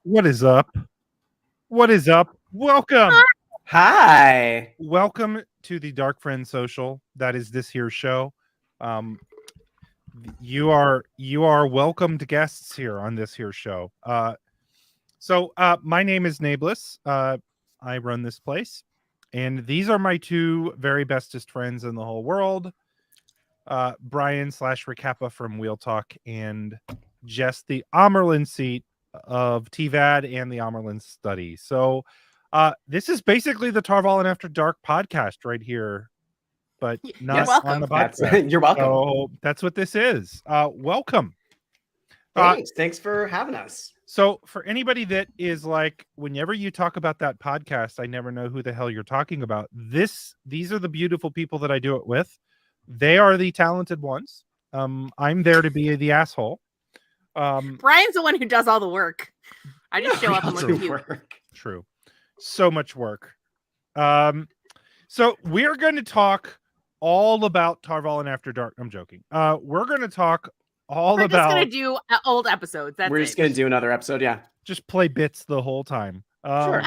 What is up? What is up? Welcome. Hi. Welcome to the Dark Friend Social. That is this here show. You are welcomed guests here on this here show. So my name is Nae'Blis. I run this place, and these are my two very bestest friends in the whole world. Brian / Recappa from Wheel Talk, and Jess, the Amerlin seat of TVAD and the Amerlin study. So this is basically the Tarvalin After Dark podcast right here, but not on the podcast. You're welcome. So that's what this is. Welcome. Thanks for having us. So for anybody that is like, whenever you talk about that podcast, I never know who the hell you're talking about. These are the beautiful people that I do it with. They are the talented ones. I'm there to be the asshole. Brian's the one who does all the work. I just show up and look cute. True. So much work. So we're going to talk all about Tarvalin After Dark. I'm joking. We're going to talk all about... We're just going to do old episodes. We're just going to do another episode, yeah. Just play bits the whole time. Sure.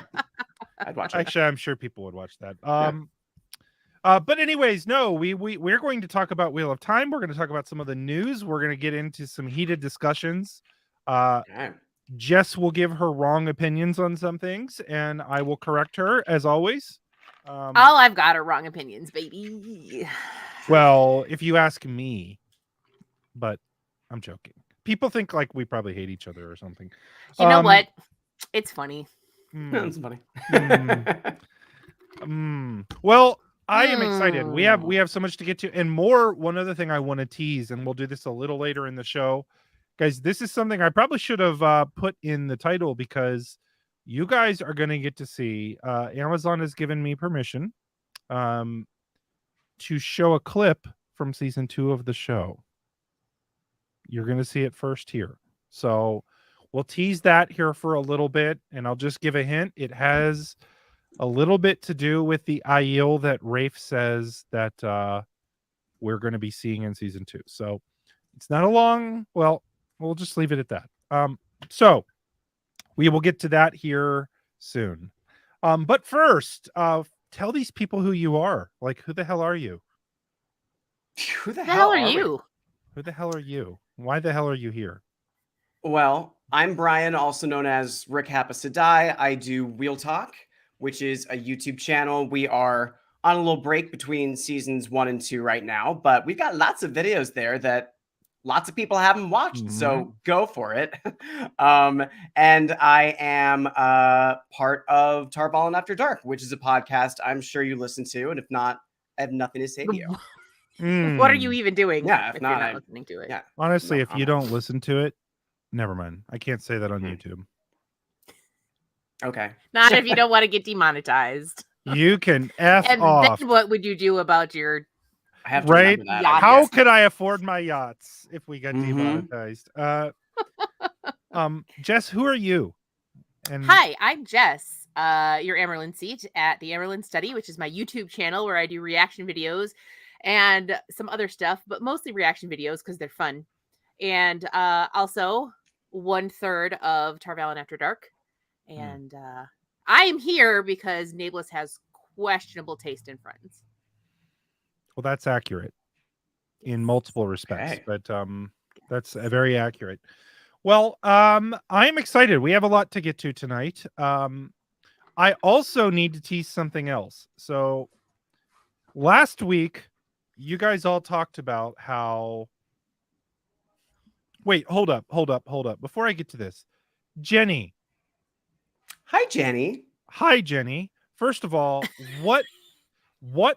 I'd watch it. Actually, I'm sure people would watch that. But anyways, no, we're going to talk about Wheel of Time. We're going to talk about some of the news. We're going to get into some heated discussions. Okay. Jess will give her wrong opinions on some things, and I will correct her as always. All I've got are wrong opinions, baby. Well, if you ask me, but I'm joking. People think like we probably hate each other or something. You know what? It's funny. It's funny. Well, I am excited. We have so much to get to, and more. One other thing I want to tease, and we'll do this a little later in the show, guys. This is something I probably should have put in the title, because you guys are going to get to see. Amazon has given me permission to show a clip from season 2 of the show. You're going to see it first here. So we'll tease that here for a little bit, and I'll just give a hint. It has a little bit to do with the Aiel that Rafe says that we're going to be seeing in season 2. So it's not a long, well, we'll just leave it at that. So we will get to that here soon. But first, tell these people who you are. Like, who the hell are you? Who the hell are you? Who the hell are you? Why the hell are you here? Well, I'm Brian, also known as Recappa Sedai. I do Wheel Talk, which is a YouTube channel. We are on a little break between seasons 1 and 2 right now, but we've got lots of videos there that lots of people haven't watched, Mhm. so go for it. And I am part of Tarballin' After Dark, which is a podcast I'm sure you listen to, and if not, I have nothing to say to you. What are you even doing? Yeah, if if not, you're not listening to it? Yeah, Honestly, No, if you don't listen to it, never mind. I can't say that on YouTube. okay. Not if you don't want to get demonetized. You can F And off. then what would you do about your I have to Right? remember that. Yacht. How could I afford my yachts if we got Mhm. demonetized? Jess, who are you? And Hi, I'm Jess, your Amerlin seat at the Amerlin Study, which is my YouTube channel where I do reaction videos and some other stuff, but mostly reaction videos because they're fun. And also 1/3 of Tarvalin After Dark. And I am here because Nae'Blis has questionable taste in friends. well, that's accurate in multiple respects, Okay. but that's very accurate. Well, I'm excited. We have a lot to get to tonight. I also need to tease something else. So last week, you guys all talked about how. Wait, hold up. Before I get to this, Jenny. Hi, Jenny. Hi, Jenny. First of all, what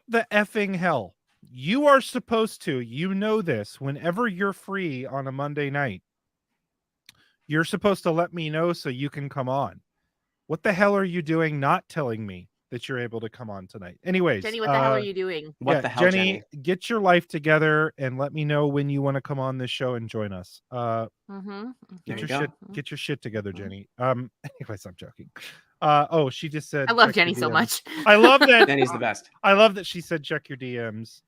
the effing hell? You are supposed to, you know this, whenever you're free on a Monday night, you're supposed to let me know so you can come on. What the hell are you doing not telling me that you're able to come on tonight? Anyways, Jenny, what the hell are you doing? What yeah, the hell, Jenny, get your life together and let me know when you want to come on this show and join us. There Get you your go. get your shit together, Mhm. Jenny. Anyways, I'm joking. She just said I love check your Jenny so DMs. much. I love that. Jenny's the best. I love that she said check your DMs.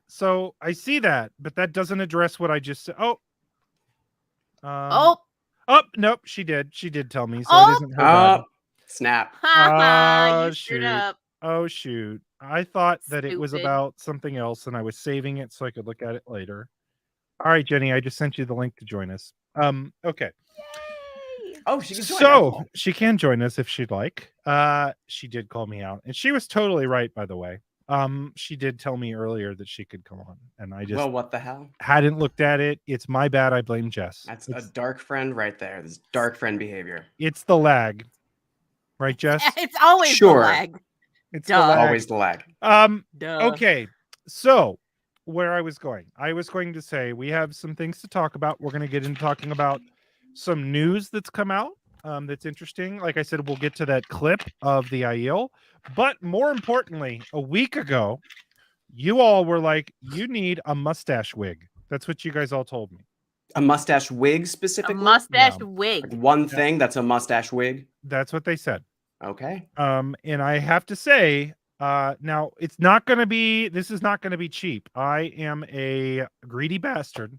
So I see that, but that doesn't address what I just said. Oh, Nope, she did tell me, so Oh! it isn't her bad. Oh, snap. haha, Oh, you screwed shoot. up. Oh shoot. I thought that it was Stupid. about something else and I was saving it so I could look at it later. All right, Jenny, I just sent you the link to join us. Okay. Yay! Oh, she can join. So Oh, cool. she can join us if she'd like. She did call me out, and she was totally right, by the way. She did tell me earlier that she could come on, and I just Well, what the hell? hadn't looked at it. It's my bad. I blame Jess. That's a dark friend right there. This is dark friend behavior. It's the lag, right, Jess? It's always Sure. the lag. It's Duh. the lag. Always the lag. Duh. Okay. So where I was going to say we have some things to talk about. We're going to get into talking about some news that's come out. That's interesting. Like I said, we'll get to that clip of the IEL. But more importantly, a week ago, you all were like, you need a mustache wig. That's what you guys all told me. A mustache wig A specifically? mustache Yeah. wig. Like one thing that's a mustache wig? That's what they said. Okay. And I have to say, now this is not going to be cheap. I am a greedy bastard,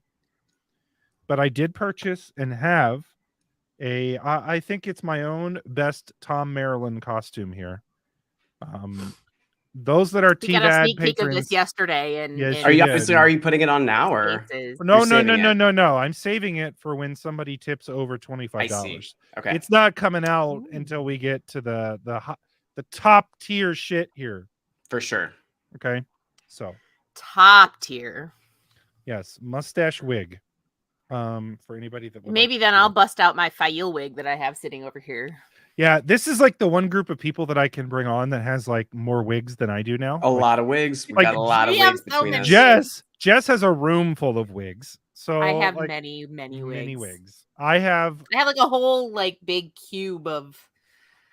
but I did purchase and have I think it's my own best Tom Maryland costume here. Those that are We got a TVAD sneak peek of patrons. this yesterday, and Yes, Are you did. are you putting it on now or? faces. No. You're saving it? No. I'm saving it for when somebody tips over $25. I see. Okay. It's not coming out Ooh. until we get to the top tier shit here. For sure. Okay. So Top tier. yes, mustache wig. For anybody that would Maybe like then to I'll see bust out my Fail wig that I have sitting over here. it. Yeah, this is like the one group of people that I can bring on that has like more wigs than I do now. A lot of wigs. We like, got a lot of we have wigs so between many us. Jess has a room full of wigs. So I have like, many wigs. many wigs. I have like a whole like big cube of,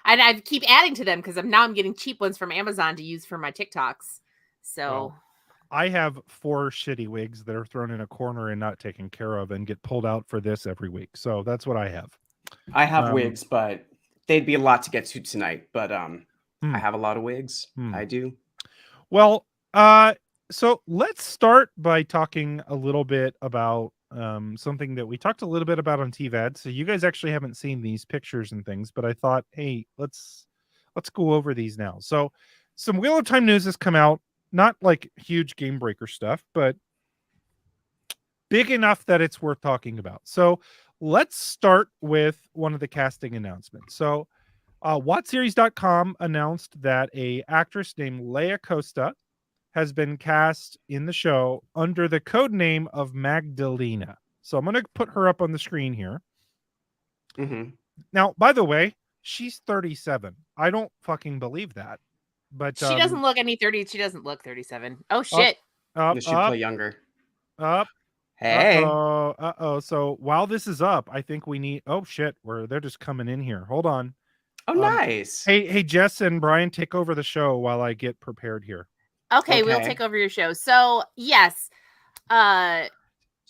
and I keep adding to them because I'm getting cheap ones from Amazon to use for my TikToks. So Well, I have 4 shitty wigs that are thrown in a corner and not taken care of and get pulled out for this every week. So that's what I have. I have wigs, but they'd be a lot to get to tonight. But I have a lot of wigs. I do. Well, so let's start by talking a little bit about something that we talked a little bit about on TVAD. So you guys actually haven't seen these pictures and things, but I thought, hey, let's go over these now. So some Wheel of Time news has come out, not like huge game breaker stuff, but big enough that it's worth talking about. So let's start with one of the casting announcements. So WhatSeries.com announced that a actress named Leia Costa has been cast in the show under the code name of Magdalena. So I'm going to put her up on the screen here. Mm-hmm. Now, by the way, she's 37. I don't fucking believe that. But She doesn't look any 30. She doesn't look 37. Oh shit. Up, She play younger. up. Hey. Uh-oh. So while this is up, I think we need... Oh, shit. They're just coming in here. Hold on. Oh, nice. Hey, Jess and Brian, take over the show while I get prepared here. Okay, we'll take over your show. So, yes.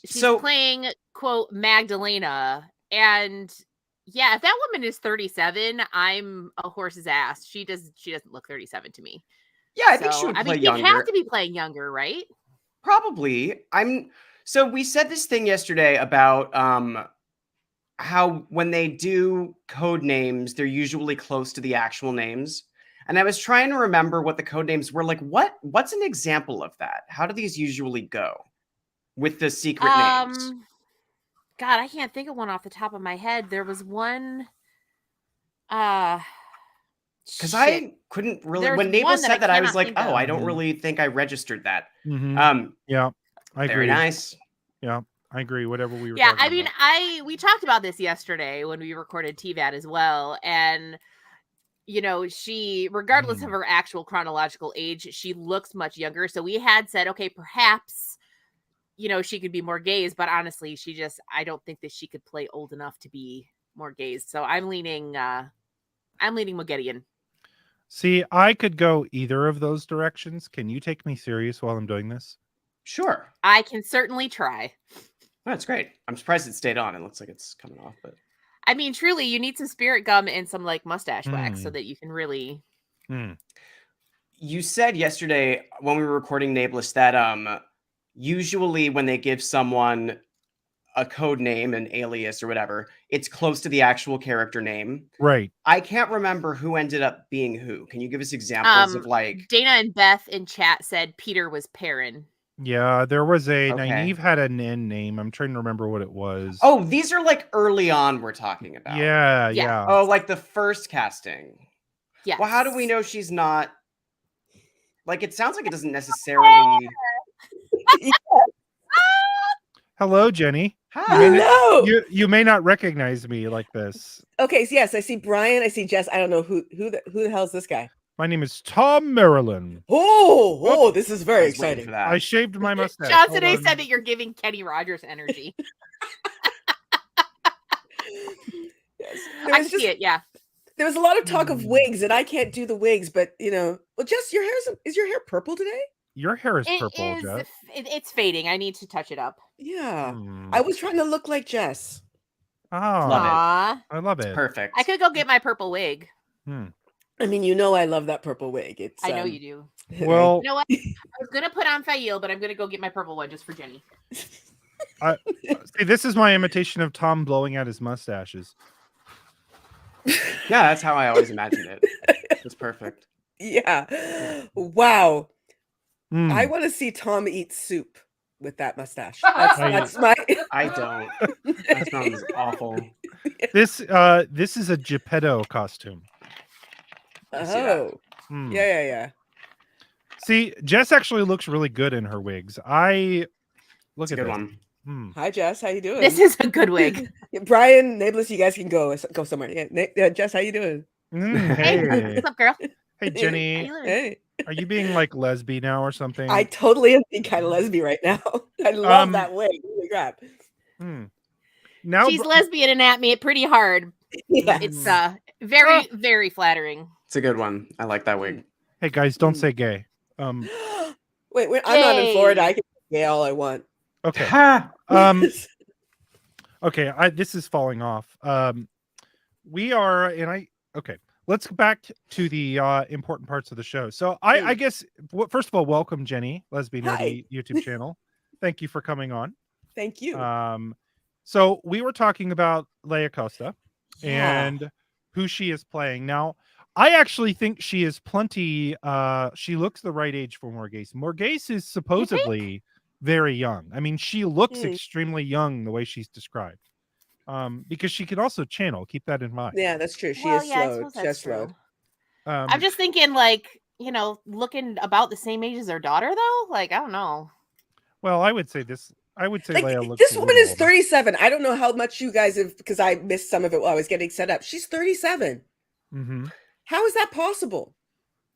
She's playing, quote, Magdalena. And yeah, if that woman is 37, I'm a horse's ass. She doesn't look 37 to me. Yeah, I think she would play younger. She'd have to be playing younger, right? Probably. So we said this thing yesterday about how when they do code names, they're usually close to the actual names. And I was trying to remember what the code names were. Like, what's an example of that? How do these usually go with the secret names? God, I can't think of one off the top of my head. There was one. Because I couldn't really. When Nae'Blis said that, I was like, oh, I don't really think I registered that. Mm-hmm. Yeah, I agree. Very nice. Yeah, I agree. Whatever we were. Yeah, I mean, we talked about this yesterday when we recorded TVAT as well, and she, regardless of her actual chronological age, she looks much younger. So we had said, okay, perhaps, she could be more gaze, but honestly, I don't think that she could play old enough to be more gaze. So I'm leaning Mogedian. See, I could go either of those directions. Can you take me serious while I'm doing this? Sure. I can certainly try. That's great. I'm surprised it stayed on. It looks like it's coming off, but I mean, truly, you need some spirit gum and some like mustache wax so that you can really. You said yesterday when we were recording Nae'Blis that usually when they give someone a code name, an alias or whatever, it's close to the actual character name. Right. I can't remember who ended up being who. Can you give us examples of like... Dana and Beth in chat said Peter was Perrin. Yeah, there was a... Nynaeve had an N name. I'm trying to remember what it was. Oh, these are like early on we're talking about. Yeah. Oh, like the first casting. Yeah. Well, how do we know she's not... Like, it sounds like it doesn't necessarily... Hello, Jenny. Hi. You may not recognize me like this. Okay, so yes, I see Brian. I see Jess. I don't know who the hell's this guy. My name is Tom Maryland. Oh, this is very exciting. I shaved my mustache. John today said that you're giving Kenny Rogers energy. Yes. I see it. Yeah. There was a lot of talk of wigs, and I can't do the wigs, but well, Jess, is your hair purple today? Your hair is purple, Jess. It's fading. I need to touch it up. Yeah. I was trying to look like Jess. Oh, love it. I love it. Perfect. I could go get my purple wig. I mean, I love that purple wig. I know you do. Well, you know what? I was gonna put on Fail, but I'm gonna go get my purple one just for Jenny. See, this is my imitation of Tom blowing out his mustaches. Yeah, that's how I always imagined it. It's perfect. Yeah. Wow. I want to see Tom eat soup with that mustache. That's my. I don't. That sounds awful. This is a Geppetto costume. Oh. Yeah. See, Jess actually looks really good in her wigs. Look at a good this. one. Hi, Jess. How you doing? This is a good wig. Brian, Nae'Blis, you guys can go somewhere. Yeah, Jess, how you doing? Hey, what's up, girl? Hey, Jenny. Hey. Are you being like lesbian now or something? I totally am being kind of lesbian right now. I love that wig. Holy crap. Now she's lesbian and at me pretty hard. Yeah. It's very, very flattering. It's a good one. I like that wig. Hey guys, don't say gay. Wait, I'm not in Florida. I can say gay all I want. Okay. Okay, this is falling off. We are, okay. Let's go back to the important parts of the show. So I guess, first of all, welcome, Jenny, Lesbian Nerdy YouTube channel. Thank you for coming on. Thank you. So we were talking about Leia Costa and who she is playing. Now, I actually think she is plenty, she looks the right age for Morghese. Morghese is supposedly very young. I mean, she looks extremely young the way she's described. Because she can also channel. Keep that in mind. Yeah, that's true. She is slow. Just slow. I'm just thinking, like, looking about the same age as their daughter though? Like, I don't know. Well, I would say Like, Leia looks this a woman little is older. 37. I don't know how much you guys have, because I missed some of it while I was getting set up. She's 37. Mm-hmm. How is that possible?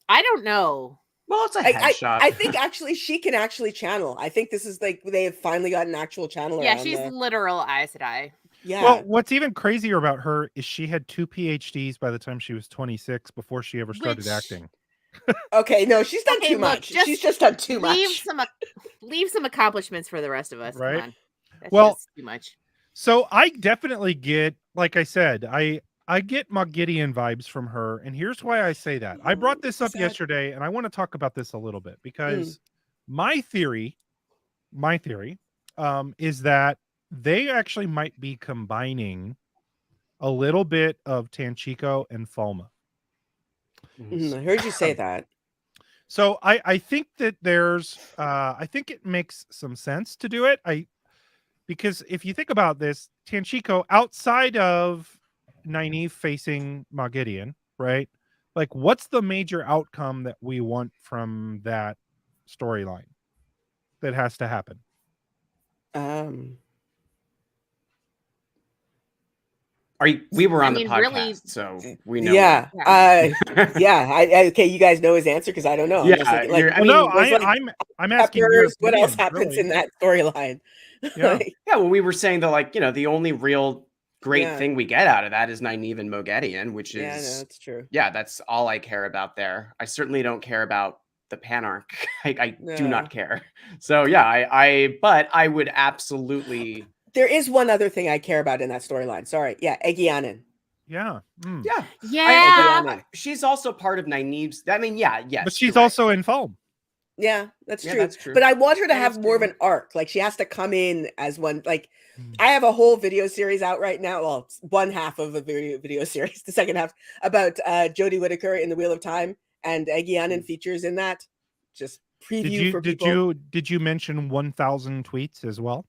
I don't know. Well, it's a headshot. I think actually she can actually channel. I think this is like they have finally got an actual channel. Yeah, she's literal Aes Sedai. Yeah. Well, what's even crazier about her is she had 2 PhDs by the time she was 26 before she ever started acting. Okay, no, she's done too much. She's just done too much. Leave some accomplishments for the rest of us. Right? Come on. That's just too much. So I definitely get, like I said, I get Moghedien vibes from her, and here's why I say that. I brought this up yesterday, and I want to talk about this a little bit because my theory, is that they actually might be combining a little bit of Tanchico and Falma. I heard you say that. So I think that there's I think it makes some sense to do it. Because if you think about this, Tanchico outside of Nynaeve facing Moghedien, right? Like, what's the major outcome that we want from that storyline that has to happen? We were on the podcast, really, so we know. Yeah. Okay, you guys know his answer because I don't know. Yeah, I'm just I'm asking your what else opinion, happens really. in that storyline. Yeah. Yeah, well, we were saying that, the only real great thing we get out of that is Nynaeve and Moghedien, which is no, that's true. Yeah, that's all I care about there. I certainly don't care about the Panarch. I do not care. So yeah, but I would absolutely. There is one other thing I care about in that storyline. Sorry. Yeah, Egianen. Yeah. Yeah. She's also part of Nynaeve's. I mean, yes. But she's also in Falm. Yeah, that's true. That's true. But I want her to have more of an arc. Like, she has to come in as one. Like, I have a whole video series out right now. Well, it's one half of a video series, the second half, about Jodie Whittaker in The Wheel of Time, and Egianen features in that. Just preview for people. Did you mention 1,000 tweets as well?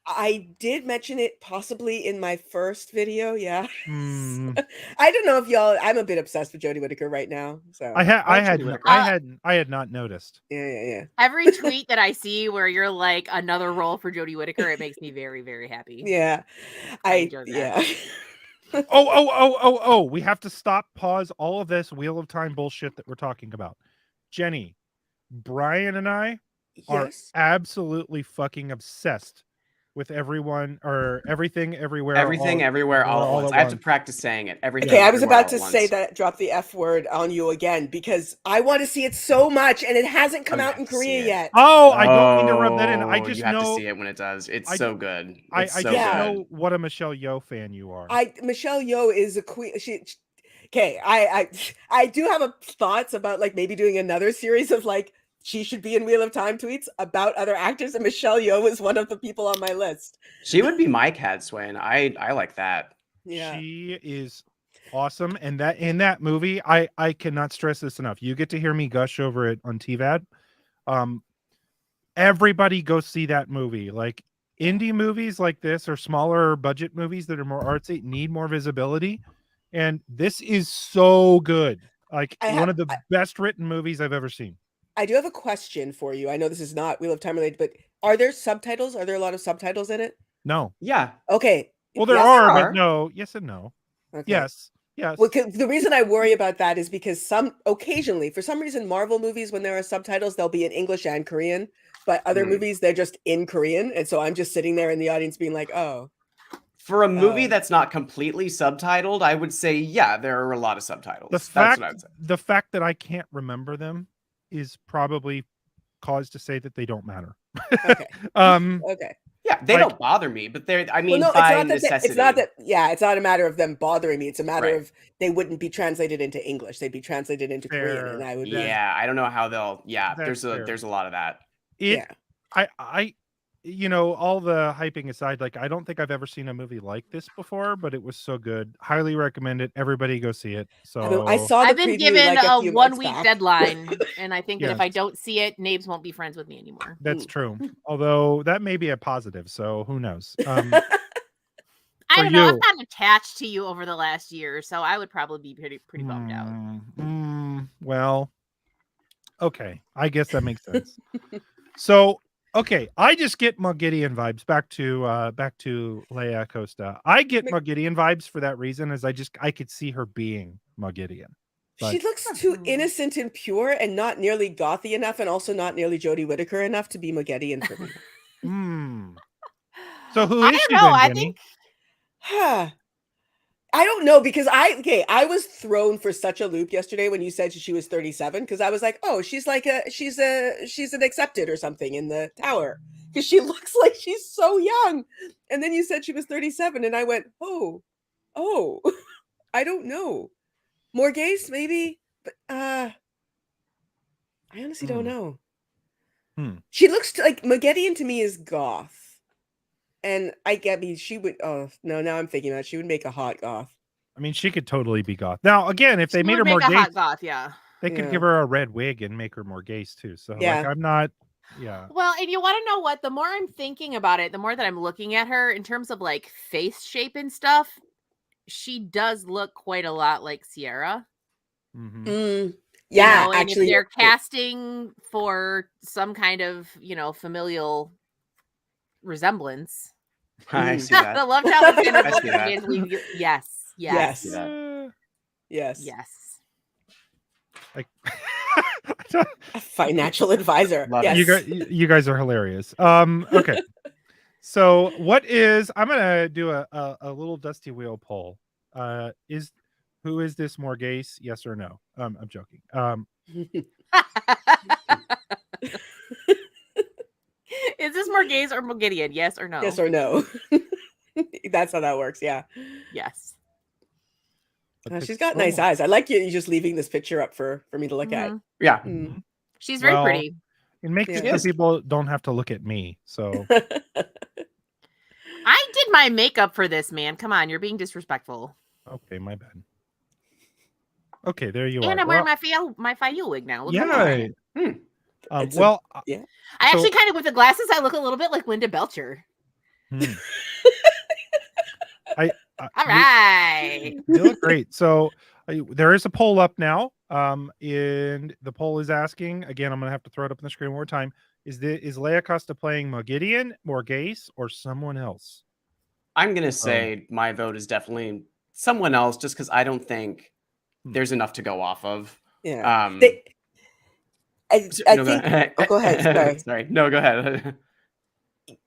I did mention it possibly in my first video. Yeah. I don't know if y'all. I'm a bit obsessed with Jodie Whittaker right now. So I had not noticed. Yeah. Every tweet that I see where you're like another role for Jodie Whittaker, it makes me very, very happy. Yeah. Oh, we have to stop, pause all of this Wheel of Time bullshit that we're talking about. Jenny, Brian and I are absolutely fucking obsessed with everyone or everything everywhere. Everything everywhere all at once. I have to practice saying it. Everything. Okay, I was about to say that, drop the F word on you again, because I want to see it so much, and it hasn't come out in Korea yet. Oh, I don't mean to rub that in. I just you have to see it when it does. It's so good. I just know what a Michelle Yeoh fan you are. Michelle Yeoh is a queen. Okay, I do have thoughts about like maybe doing another series of like she should be in Wheel of Time tweets about other actors, and Michelle Yeoh is one of the people on my list. She would be my cat, Swain. I like that. Yeah, she is awesome, and that in that movie, I cannot stress this enough. You get to hear me gush over it on TVAD. Everybody go see that movie. Like, indie movies like this or smaller budget movies that are more artsy need more visibility, and this is so good. Like, one of the best written movies I've ever seen. I do have a question for you. I know this is not Wheel of Time related, but are there subtitles? Are there a lot of subtitles in it? No. Yeah. Okay. Well, there are, but no. Yes and no. Okay. Yes. Yes. Well, the reason I worry about that is because occasionally, for some reason, Marvel movies, when there are subtitles, they'll be in English and Korean, but other movies, they're just in Korean. And so I'm just sitting there in the audience being like, oh. For a movie that's not completely subtitled, I would say, yeah, there are a lot of subtitles. The fact that I can't remember them is probably cause to say that they don't matter. Okay. Okay. Yeah, they don't bother me, but they're, I mean, by necessity. It's not a matter of them bothering me. It's a matter of they wouldn't be translated into English. They'd be translated into Korean, and I would. Yeah, I don't know how they'll. Yeah, there's a lot of that. I all the hyping aside, like, I don't think I've ever seen a movie like this before, but it was so good. Highly recommend it. Everybody go see it. So I've been given a 1 week deadline, and I think that if I don't see it, Nae'Blis won't be friends with me anymore. That's true. Although that may be a positive, so who knows? I don't know. I've gotten attached to you over the last year, so I would probably be pretty bummed out. Well, Okay, I guess that makes sense. So, okay, I just get Mogideon vibes. Back to Leia Costa. I get Mogideon vibes for that reason, as I could see her being Mogideon. She looks too innocent and pure, and not nearly gothy enough, and also not nearly Jodie Whittaker enough to be Mogideon for me. So who I is don't she know. then, I Jenny? think I don't know, because I was thrown for such a loop yesterday when you said she was 37, because I was like, oh, she's an accepted or something in the tower, because she looks like she's so young. And then you said she was 37, and I went, oh, I don't know. Morghese, maybe, but I honestly don't know. She looks like Mogideon to me is goth, and she would. Oh no, now I'm thinking about it, she would make a hot goth. I mean, she could totally be goth. Now, again, if they she made would her make a hot Morghese, goth, yeah. they could give her a red wig and make her Morghese too. So, like, I'm not. Yeah. Well, and you want to know what? The more I'm thinking about it, the more that I'm looking at her in terms of like face shape and stuff, she does look quite a lot like Sierra. Yeah, and actually, if they're casting for some kind of familial resemblance, I see that. I loved how the I see that. Yes. Like a financial advisor. Yes. You guys are hilarious. Okay. So I'm gonna do a little dusty wheel poll. Who is this Morghese? Yes or no? I'm joking. Is this Morghese or Mogideon? Yes or no? Yes or no? That's how that works. Yeah. Yes. She's got nice eyes. I like you just leaving this picture up for me to look at. Yeah. She's very pretty. It makes it so people don't have to look at me. So I did my makeup for this, man. Come on, you're being disrespectful. Okay, my bad. Okay, there you are. And I'm wearing my Fayoum wig now. Look yeah. I actually kind of, with the glasses, I look a little bit like Linda Belcher. All right. You look great. So there is a poll up now. And the poll is asking, again, I'm gonna have to throw it up on the screen one more time. Is Leia Costa playing Mogideon, Morghese, or someone else? I'm gonna say my vote is definitely someone else, just because I don't think there's enough to go off of. Yeah. Go ahead. Sorry. Sorry. No, go ahead.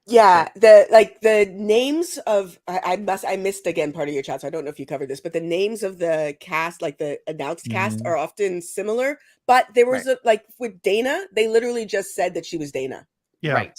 Yeah, the names of I missed again part of your chat, so I don't know if you covered this, but the names of the cast, like the announced cast, are often similar. But there was like with Dana, they literally just said that she was Dana. Yeah, right.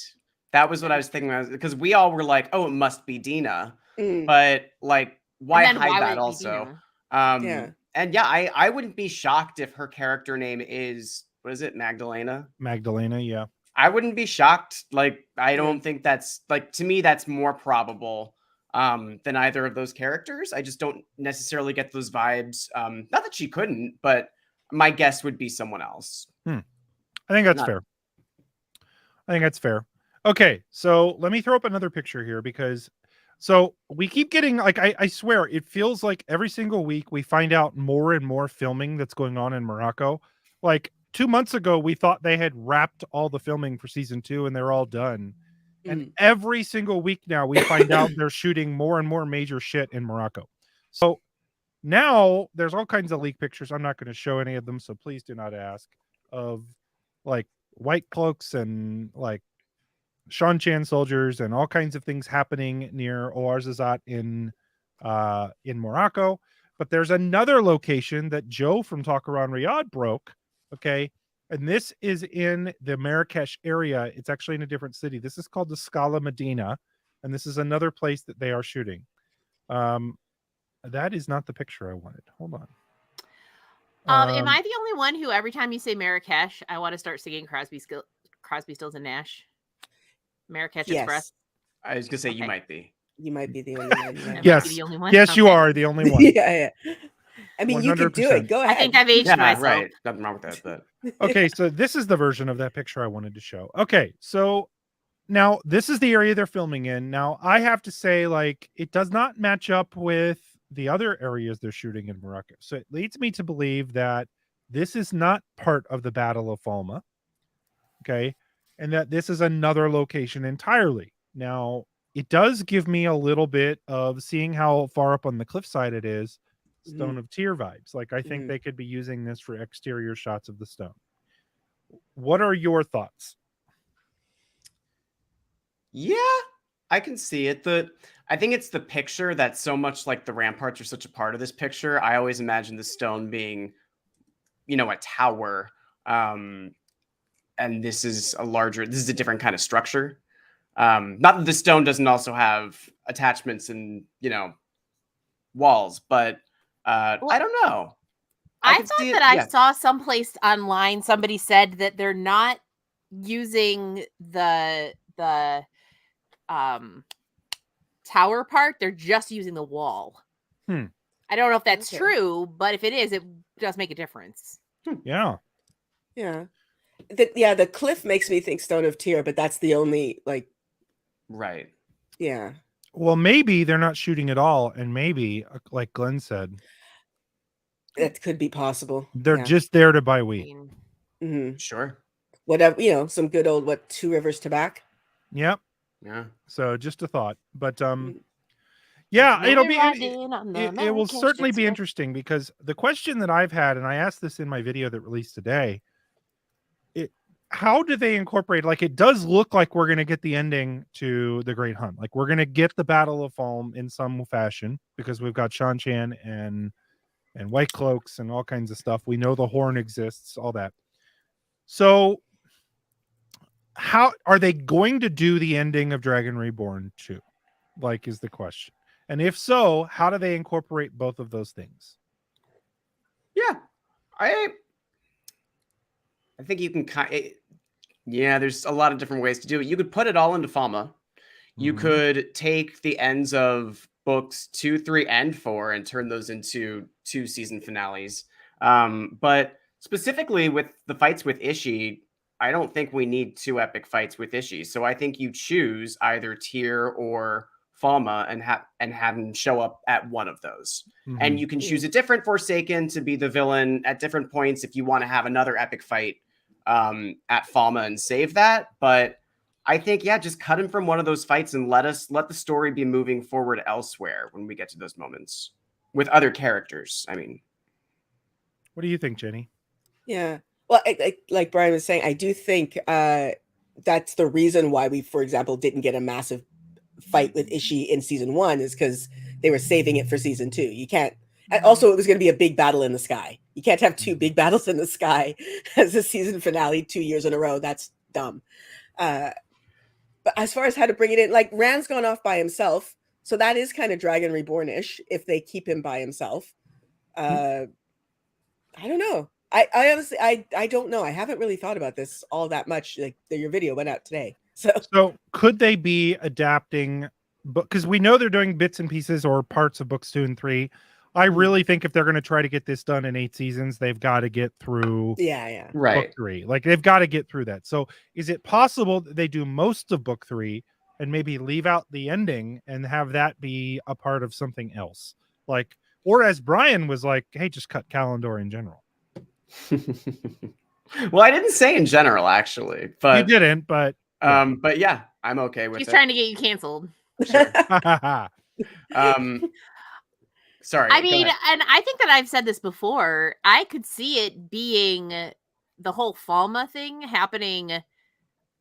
That was what I was thinking, because we all were like, "Oh, it must be Dina," but like, why hide that also? And I wouldn't be shocked if her character name is, what is it, Magdalena? Magdalena, yeah. I wouldn't be shocked. Like, I don't think that's, like, to me, that's more probable than either of those characters. I just don't necessarily get those vibes. Not that she couldn't, but my guess would be someone else. I think that's fair. Okay, so let me throw up another picture here, because so we keep getting, like, I swear, it feels like every single week we find out more and more filming that's going on in Morocco. Like, 2 months ago, we thought they had wrapped all the filming for season 2 and they're all done. And every single week now we find out they're shooting more and more major shit in Morocco. So now there's all kinds of leak pictures. I'm not going to show any of them, so please do not ask, of like white cloaks and like Shan Chan soldiers and all kinds of things happening near Ouarzazate in Morocco. But there's another location that Joe from Talk Around Riyadh broke. Okay. And this is in the Marrakesh area. It's actually in a different city. This is called the Scala Medina. And this is another place that they are shooting. That is not the picture I wanted. Hold on. Am I the only one who, every time you say Marrakesh, I want to start singing Crosby, Stills and Nash? Marrakesh Express? I was going to say, you might be. You might be the only one. Yes. The only one? Yes, you are the only one. Yeah. I mean, 100%. You could do it. Go ahead. I think I've aged myself. Right. Nothing wrong with that. But okay, so this is the version of that picture I wanted to show. Okay, so now this is the area they're filming in. Now, I have to say, like, it does not match up with the other areas they're shooting in Morocco. So it leads me to believe that this is not part of the Battle of Falma. Okay. And that this is another location entirely. Now, it does give me a little bit of seeing how far up on the cliffside it is, Stone of Tear vibes. Like, I think they could be using this for exterior shots of the stone. What are your thoughts? Yeah, I can see it. I think it's the picture that's so much like the ramparts are such a part of this picture. I always imagine the stone being, a tower. And this is a different kind of structure. Not that the stone doesn't also have attachments and, walls, but I don't know. I thought that I saw someplace online somebody said that they're not using the tower part, they're just using the wall. I don't know if that's true, but if it is, it does make a difference. Yeah. The cliff makes me think Stone of Tear, but that's the only right. Yeah. Well, maybe they're not shooting at all, and maybe, like Glenn said, that could be possible. They're just there to buy wheat. Sure. Whatever, some good old Two Rivers tobacco. Yep. Yeah. So just a thought, but yeah, it will certainly be interesting, because the question that I've had, and I asked this in my video that released today, how do they incorporate, like, it does look like we're going to get the ending to the Great Hunt. Like, we're going to get the Battle of Falm in some fashion, because we've got Shan Chan and White Cloaks and all kinds of stuff. We know the horn exists, all that. So how are they going to do the ending of Dragon Reborn 2? Like, is the question. And if so, how do they incorporate both of those things? Yeah. I think you can there's a lot of different ways to do it. You could put it all into Falma. You could take the ends of books 2, 3, and 4 and turn those into 2 season finales. But specifically with the fights with Ishii, I don't think we need 2 epic fights with Ishii. So I think you choose either Tyr or Falma and have him show up at one of those. And you can choose a different Forsaken to be the villain at different points if you want to have another epic fight at Falma and save that. But I think, just cut him from one of those fights and let the story be moving forward elsewhere when we get to those moments with other characters. I mean, what do you think, Jenny? Yeah. Well, like Brian was saying, I do think that's the reason why we, for example, didn't get a massive fight with Ishii in season 1, is because they were saving it for season 2. You can't. And also, it was going to be a big battle in the sky. You can't have 2 big battles in the sky as a season finale 2 years in a row. That's dumb. But as far as how to bring it in, like, Rand's gone off by himself, so that is kind of Dragon Reborn-ish if they keep him by himself. I don't know. I honestly, I don't know. I haven't really thought about this all that much. Like, your video went out today. So could they be adapting, because we know they're doing bits and pieces or parts of books 2 and 3. I really think if they're going to try to get this done in 8 seasons, they've got to get through book 3. Like, they've got to get through that. So is it possible that they do most of book 3 and maybe leave out the ending and have that be a part of something else? Like, or as Brian was like, hey, just cut Kalendor in general. Well, I didn't say in general, actually, but you didn't, but yeah, I'm okay with it. He's trying to get you canceled. Sure. Sorry. I mean, and I think that I've said this before. I could see it being the whole Falma thing happening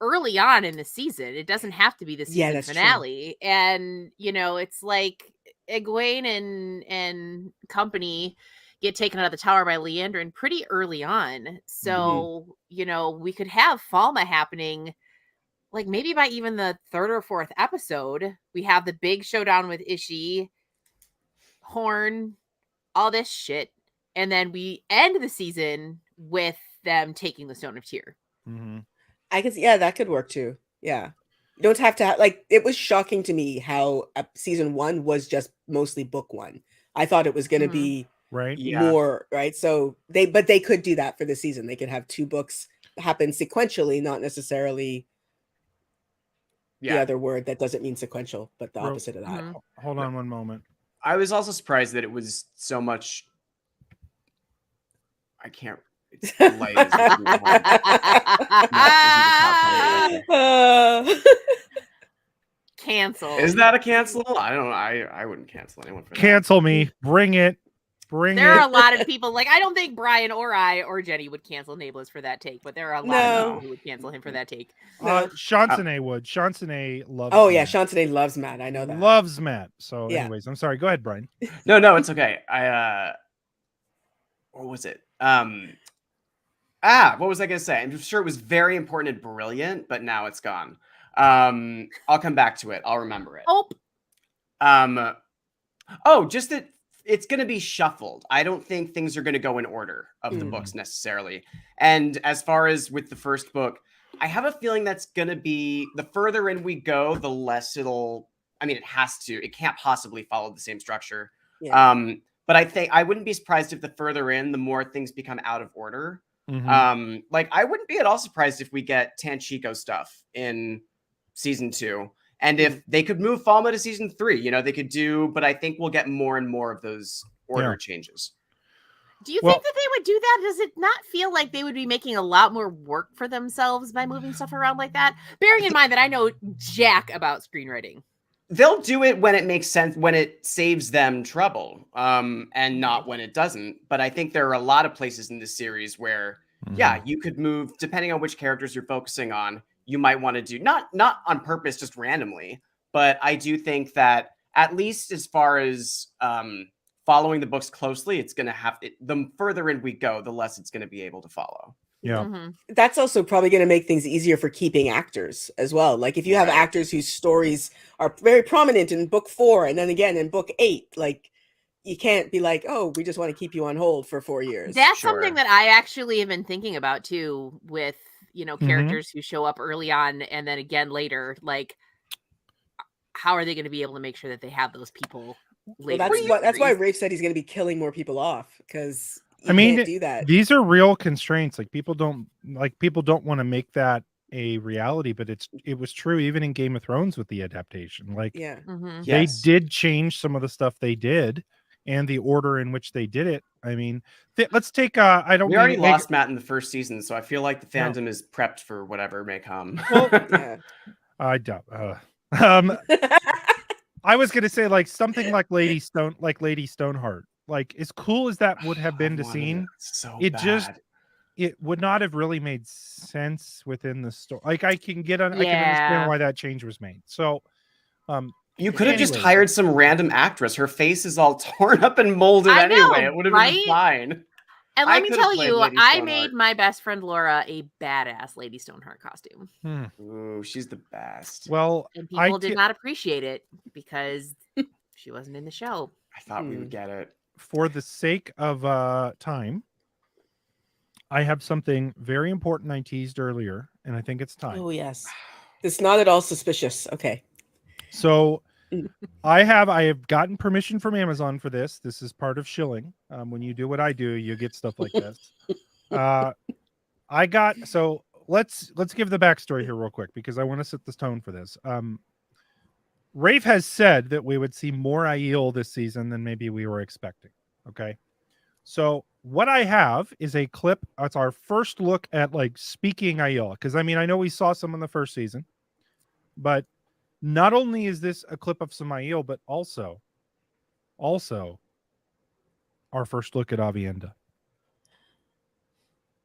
early on in the season. It doesn't have to be the season finale. True. And, it's like Egwene and company get taken out of the tower by Leandrin pretty early on. So, we could have Falma happening like maybe by even the 3rd or 4th episode. We have the big showdown with Ishii, horn, all this shit, and then we end the season with them taking the Stone of Tear. I could see, that could work too. Yeah, you don't have to it was shocking to me how season 1 was just mostly book 1. I thought it was going to be more so they could do that for the season. They could have 2 books happen sequentially, not necessarily the other word that doesn't mean sequential, but the opposite of that. Hold on one moment. I was also surprised that it was so much. Light isn't the top priority. Cancel. Is that a cancel? I don't know. I wouldn't cancel anyone for that. Cancel me. Bring it. Bring There it. are a lot of people, like, I don't think Brian or I or Jenny would cancel Nae'Blis for that take, but there are a lot of people who would cancel him for that take. Chansonnet would. Chansonnet loves Oh yeah, Matt. Chansonnet loves Matt. I know that. Loves Matt. So Yeah. anyways, I'm sorry. Go ahead, Brian. No, it's okay. What was it? What was I gonna say? I'm sure it was very important and brilliant, but now it's gone. I'll come back to it. I'll remember it. Just that it's going to be shuffled. I don't think things are going to go in order of the books necessarily. And as far as with the first book, I have a feeling that's going to be the further in we go, the less it'll. I mean, it has to. It can't possibly follow the same structure. Yeah. But I think I wouldn't be surprised if the further in, the more things become out of order. Like I wouldn't be at all surprised if we get Tanchico stuff in season 2. And if they could move Falma to season 3, you know, they could do, but I think we'll get more and more of those order changes. Do you think that they would do that? Does it not feel like they would be making a lot more work for themselves by moving stuff around like that? Bearing in mind that I know jack about screenwriting. They'll do it when it makes sense, when it saves them trouble, and not when it doesn't. But I think there are a lot of places in this series where, you could move, depending on which characters you're focusing on, you might want to do, not on purpose, just randomly. But I do think that at least as far as following the books closely, it's going to have, the further in we go, the less it's going to be able to follow. Yeah. That's also probably going to make things easier for keeping actors as well. Like if you have actors whose stories are very prominent in book 4 and then again in book 8, like you can't be like, oh, we just want to keep you on hold for 4 years. That's something that I actually have been thinking about too, with, you know, characters who show up early on and then again later. Like, how are they going to be able to make sure that they have those people later? Well, that's why Rafe said he's going to be killing more people off, because can't do that. These are real constraints. Like people don't want to make that a reality, but it was true even in Game of Thrones with the adaptation. Like they did change some of the stuff they did and the order in which they did it. I mean, let's take we already lost Matt in the first season, so I feel like the fandom is prepped for whatever may come. Well, I doubt. I was gonna say like something like Lady Stoneheart. Like as cool as that would have been to see, it would not have really made sense within the story. Like I can understand why that change was made. So, you could have just hired some random actress. Her face is all torn up and molded anyway. It would have been fine. And let me tell you, I made my best friend Laura a badass Lady Stoneheart costume. Ooh, she's the best. Well, and people did not appreciate it because she wasn't in the show. I thought we would get it. For the sake of time, I have something very important I teased earlier, and I think it's time. Oh yes, it's not at all suspicious. Okay, so I have gotten permission from Amazon for this. This is part of shilling. When you do what I do, you get stuff like this. So let's give the backstory here real quick because I want to set the tone for this. Rafe has said that we would see more Aiel this season than maybe we were expecting. Okay. So what I have is a clip. It's our first look at like speaking Aiel. Because I mean, I know we saw some in the first season, but not only is this a clip of some Aiel, but also our first look at Avienda.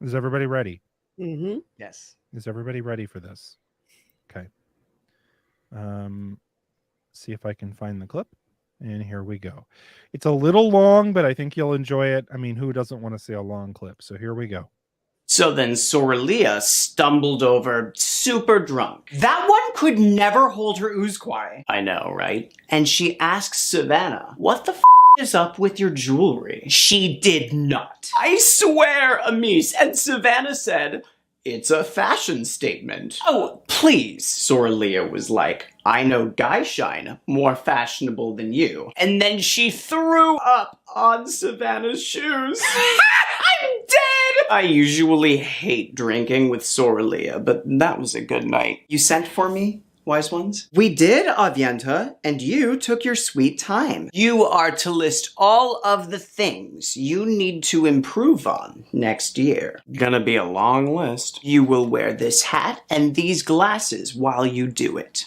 Is everybody ready? Yes. Is everybody ready for this? Okay. See if I can find the clip. And here we go. It's a little long, but I think you'll enjoy it. I mean, who doesn't want to see a long clip? So here we go. So then Soralia stumbled over super drunk. That one could never hold her Uzquai. I know, right? And she asks Savannah, what the is up with your jewelry? She did not. I swear, Amis. And Savannah said, it's a fashion statement. Oh, please. Soralia was like, I know Guy Shine, more fashionable than you. And then she threw up on Savannah's shoes. I'm dead! I usually hate drinking with Soralia, but that was a good night. You sent for me? wise ones? We did, Avienta, and you took your sweet time. You are to list all of the things you need to improve on next year. Gonna be a long list. You will wear this hat and these glasses while you do it.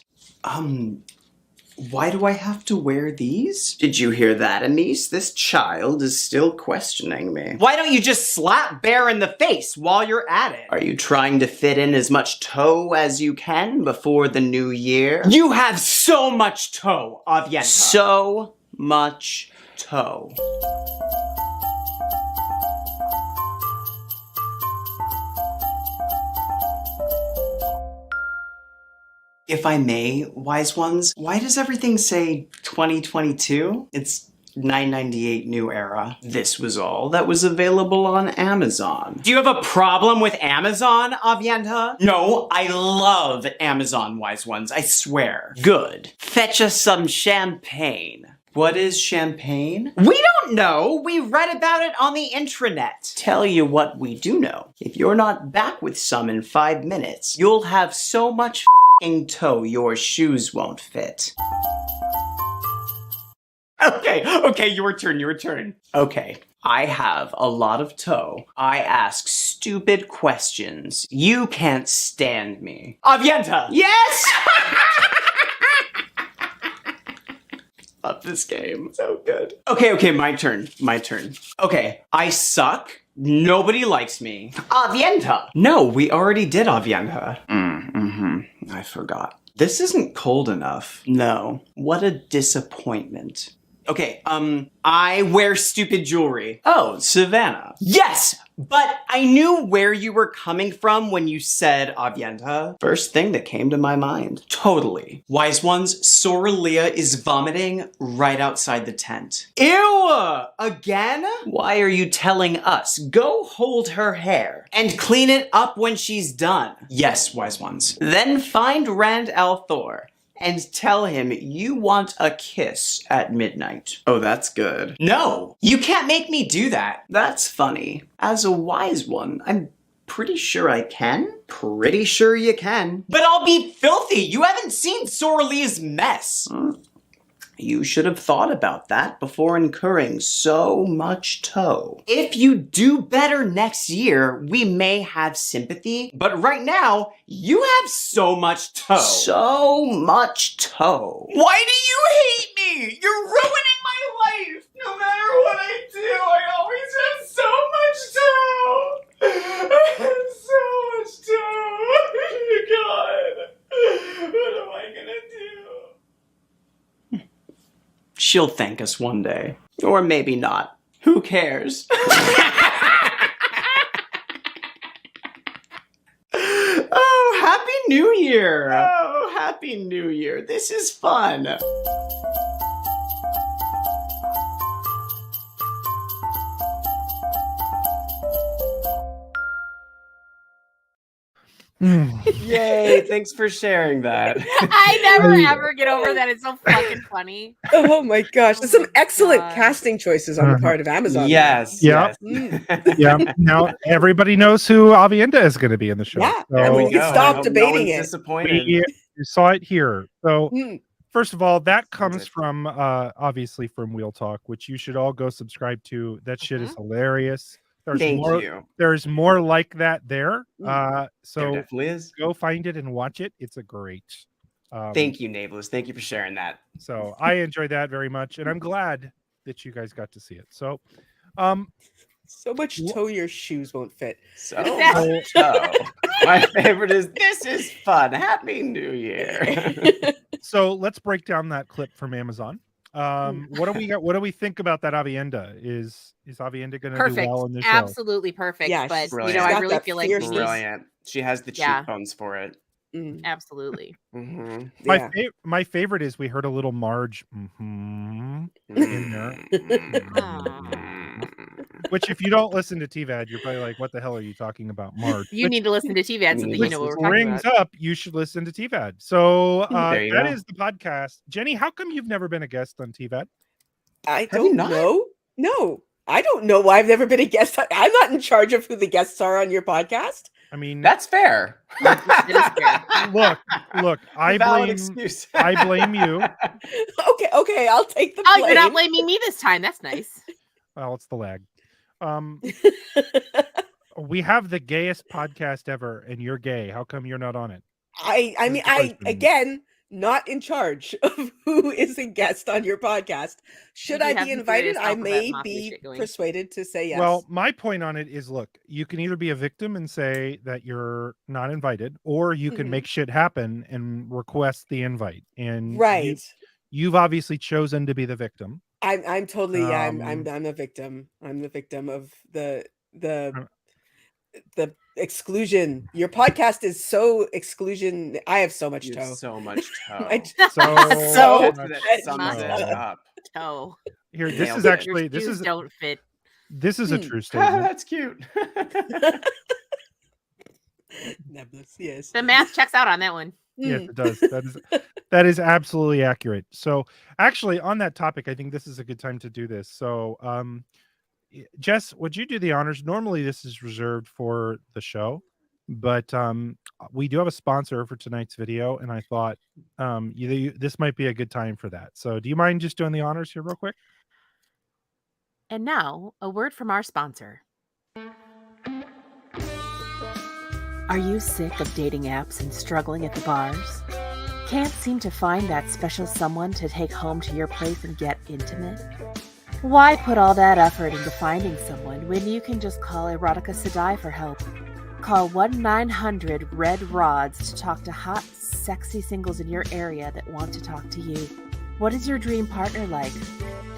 Why do I have to wear these? Did you hear that, Anise? This child is still questioning me. Why don't you just slap Bear in the face while you're at it? Are you trying to fit in as much toe as you can before the new year? You have so much toe, Avienta. So much toe. If I may, wise ones, why does everything say 2022? It's 998 new era. This was all that was available on Amazon. Do you have a problem with Amazon, Avienta? No, I love Amazon, wise ones, I swear. Good. Fetch us some champagne. What is champagne? We don't know. We read about it on the intranet. Tell you what we do know. If you're not back with some in 5 minutes, you'll have so much toe your shoes won't fit. Okay, your turn. Okay, I have a lot of toe. I ask stupid questions. You can't stand me. Avienta! Yes! Love this game. So good. Okay, my turn. Okay, I suck. Nobody likes me. Avienta! No, we already did Avienta. I forgot. This isn't cold enough. No. What a disappointment. Okay, I wear stupid jewelry. Oh, Savannah. Yes! But I knew where you were coming from when you said Avienta. First thing that came to my mind. Totally. Wise ones, Soralia is vomiting right outside the tent. Ew! Again? Why are you telling us? Go hold her hair and clean it up when she's done. Yes, wise ones. Then find Rand Althor and tell him you want a kiss at midnight. Oh, that's good. No, you can't make me do that. That's funny. As a wise one, I'm pretty sure I can. Pretty sure you can. But I'll be filthy. You haven't seen Soralia's mess. You should have thought about that before incurring so much toe. If you do better next year, we may have sympathy, but right now, you have so much toe. So much toe. Why do you hate me? You're ruining my life. No matter what I do, I always have so much toe. I have so much toe. Oh my God. What am I gonna do? She'll thank us one day. Or maybe not. Who cares? Oh, Happy New Year! Oh, Happy New Year. This is fun. Yay, thanks for sharing that. I never ever get over that. It's so fucking funny. Oh my gosh. There's some excellent God. casting choices on the part of Amazon. Yes. Yeah. Yeah. Now everybody knows who Avienda is going to be in the show. Yeah. So And we we can go. I stop hope debating no one's it. disappointed. you saw it here. So Mm. first of all, that comes from obviously from Wheel Talk, which you should all go subscribe to. That shit is hilarious. There's Thank more. you. There's more like that there. There So definitely is. go find it and watch it. It's a great. Thank you, Nae'Blis. Thank you for sharing that. So I enjoyed that very much, and I'm glad that you guys got to see it. So, So much toe your shoes won't fit. So much toe. My favorite is this is fun. Happy New Year. so let's break down that clip from Amazon. What do we got? What do we think about that Avienda? Is Avienda going to do Perfect. well in the show? Absolutely perfect. Yeah, but she's you brilliant. know, She's I got really that feel like fierceness. we- Brilliant. She has the Yeah. cheekbones for it. Mm. absolutely. Mm-hmm. Yeah. My favorite is we heard a little Marge in there. Which, if you don't listen to TVAD, you're probably like, "What the hell are you talking about, Marge?" You need to listen to TVAD so that you know what we're talking Rings about. up. You should listen to TVAD. So There you that go. is the podcast. Jenny, how come you've never been a guest on TVAD? I Have you don't not? know. No. I don't know why I've never been a guest. I'm not in charge of who the guests are on your podcast. I mean, That's fair. It is fair. look. I Valid blame. excuse. I blame you. Okay, I'll take the Oh, blame. you're not blaming me this time. That's nice. Well, it's the lag. We have the gayest podcast ever, and you're gay. How come you're not on it? I mean, Question. again, not in charge of who is a guest on your podcast. Should do I have be some invited? serious I alphabet may mafia be shit going. persuaded to say yes. Well, my point on it is, look, you can either be a victim and say that you're not invited, or you can Mhm. make shit happen and request the invite. And right. you've obviously chosen to be the victim. I'm totally I'm Um, a victim. I'm the victim of the Um, exclusion. Your podcast is so exclusion. I have so much You toe. have so much toe. I- So That much sums it toe. up. Toe. Here, this Nailed is it. actually Your this shoes is don't fit. this is a Hmm. true statement. That's cute. Nae'Blis, yes. The math checks out on that one. Yes, Mm. it does. That is absolutely accurate. So, actually, on that topic, I think this is a good time to do this. So, Jess, would you do the honors? Normally, this is reserved for the show, but we do have a sponsor for tonight's video, and I thought this might be a good time for that. So, do you mind just doing the honors here, real quick? And now, a word from our sponsor. Are you sick of dating apps and struggling at the bars? Can't seem to find that special someone to take home to your place and get intimate? Why put all that effort into finding someone when you can just call Erotica Sedai for help? Call 1-900-RED-RODS to talk to hot, sexy singles in your area that want to talk to you. What is your dream partner like?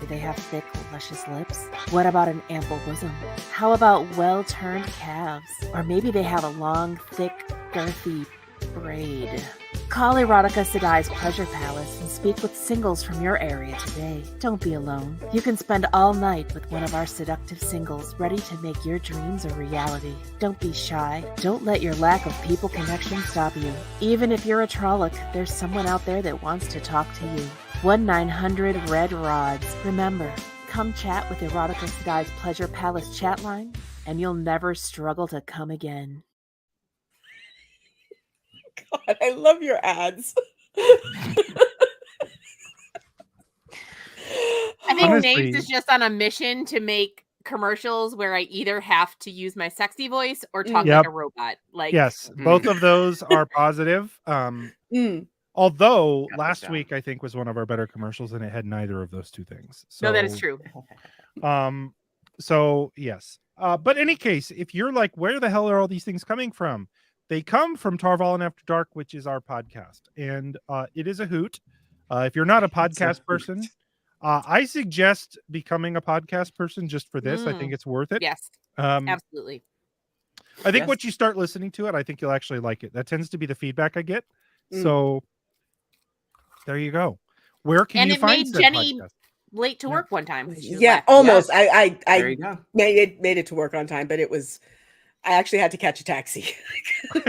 Do they have thick, luscious lips? What about an ample bosom? How about well-turned calves? Or maybe they have a long, thick, girthy braid. Call Erotica Sedai's Pleasure Palace and speak with singles from your area today. Don't be alone. You can spend all night with one of our seductive singles ready to make your dreams a reality. Don't be shy. Don't let your lack of people connection stop you. Even if you're a trolloc, there's someone out there that wants to talk to you. 1-900-RED-RODS. Remember, come chat with Erotica Sedai's Pleasure Palace chat line, and you'll never struggle to come again. God, I love your ads. I think Honestly- Nae'Blis is just on a mission to make commercials where I either have to use my sexy voice or talk Yep. like a robot. Like, Yes, both of those are positive. Mm. Although Got last this week I think was one of our better commercials, and it had neither of those two things. no, that is true. So yes. But in any case, if you're like, where the hell are all these things coming from? They come from Tarval and After Dark, which is our podcast, and it is a hoot. If you're not a podcast person, I suggest becoming a podcast person just for this. I think it's worth it. Yes, Um, absolutely. I think Yes. once you start listening to it, I think you'll actually like it. That tends to be the feedback I get. Mm. So there you go. Where can And you it find made said Jenny podcast? late to Yeah. work one time. 'cause she was Yeah, late. almost. There I you go. made it to work on time, but I actually had to catch a taxi. I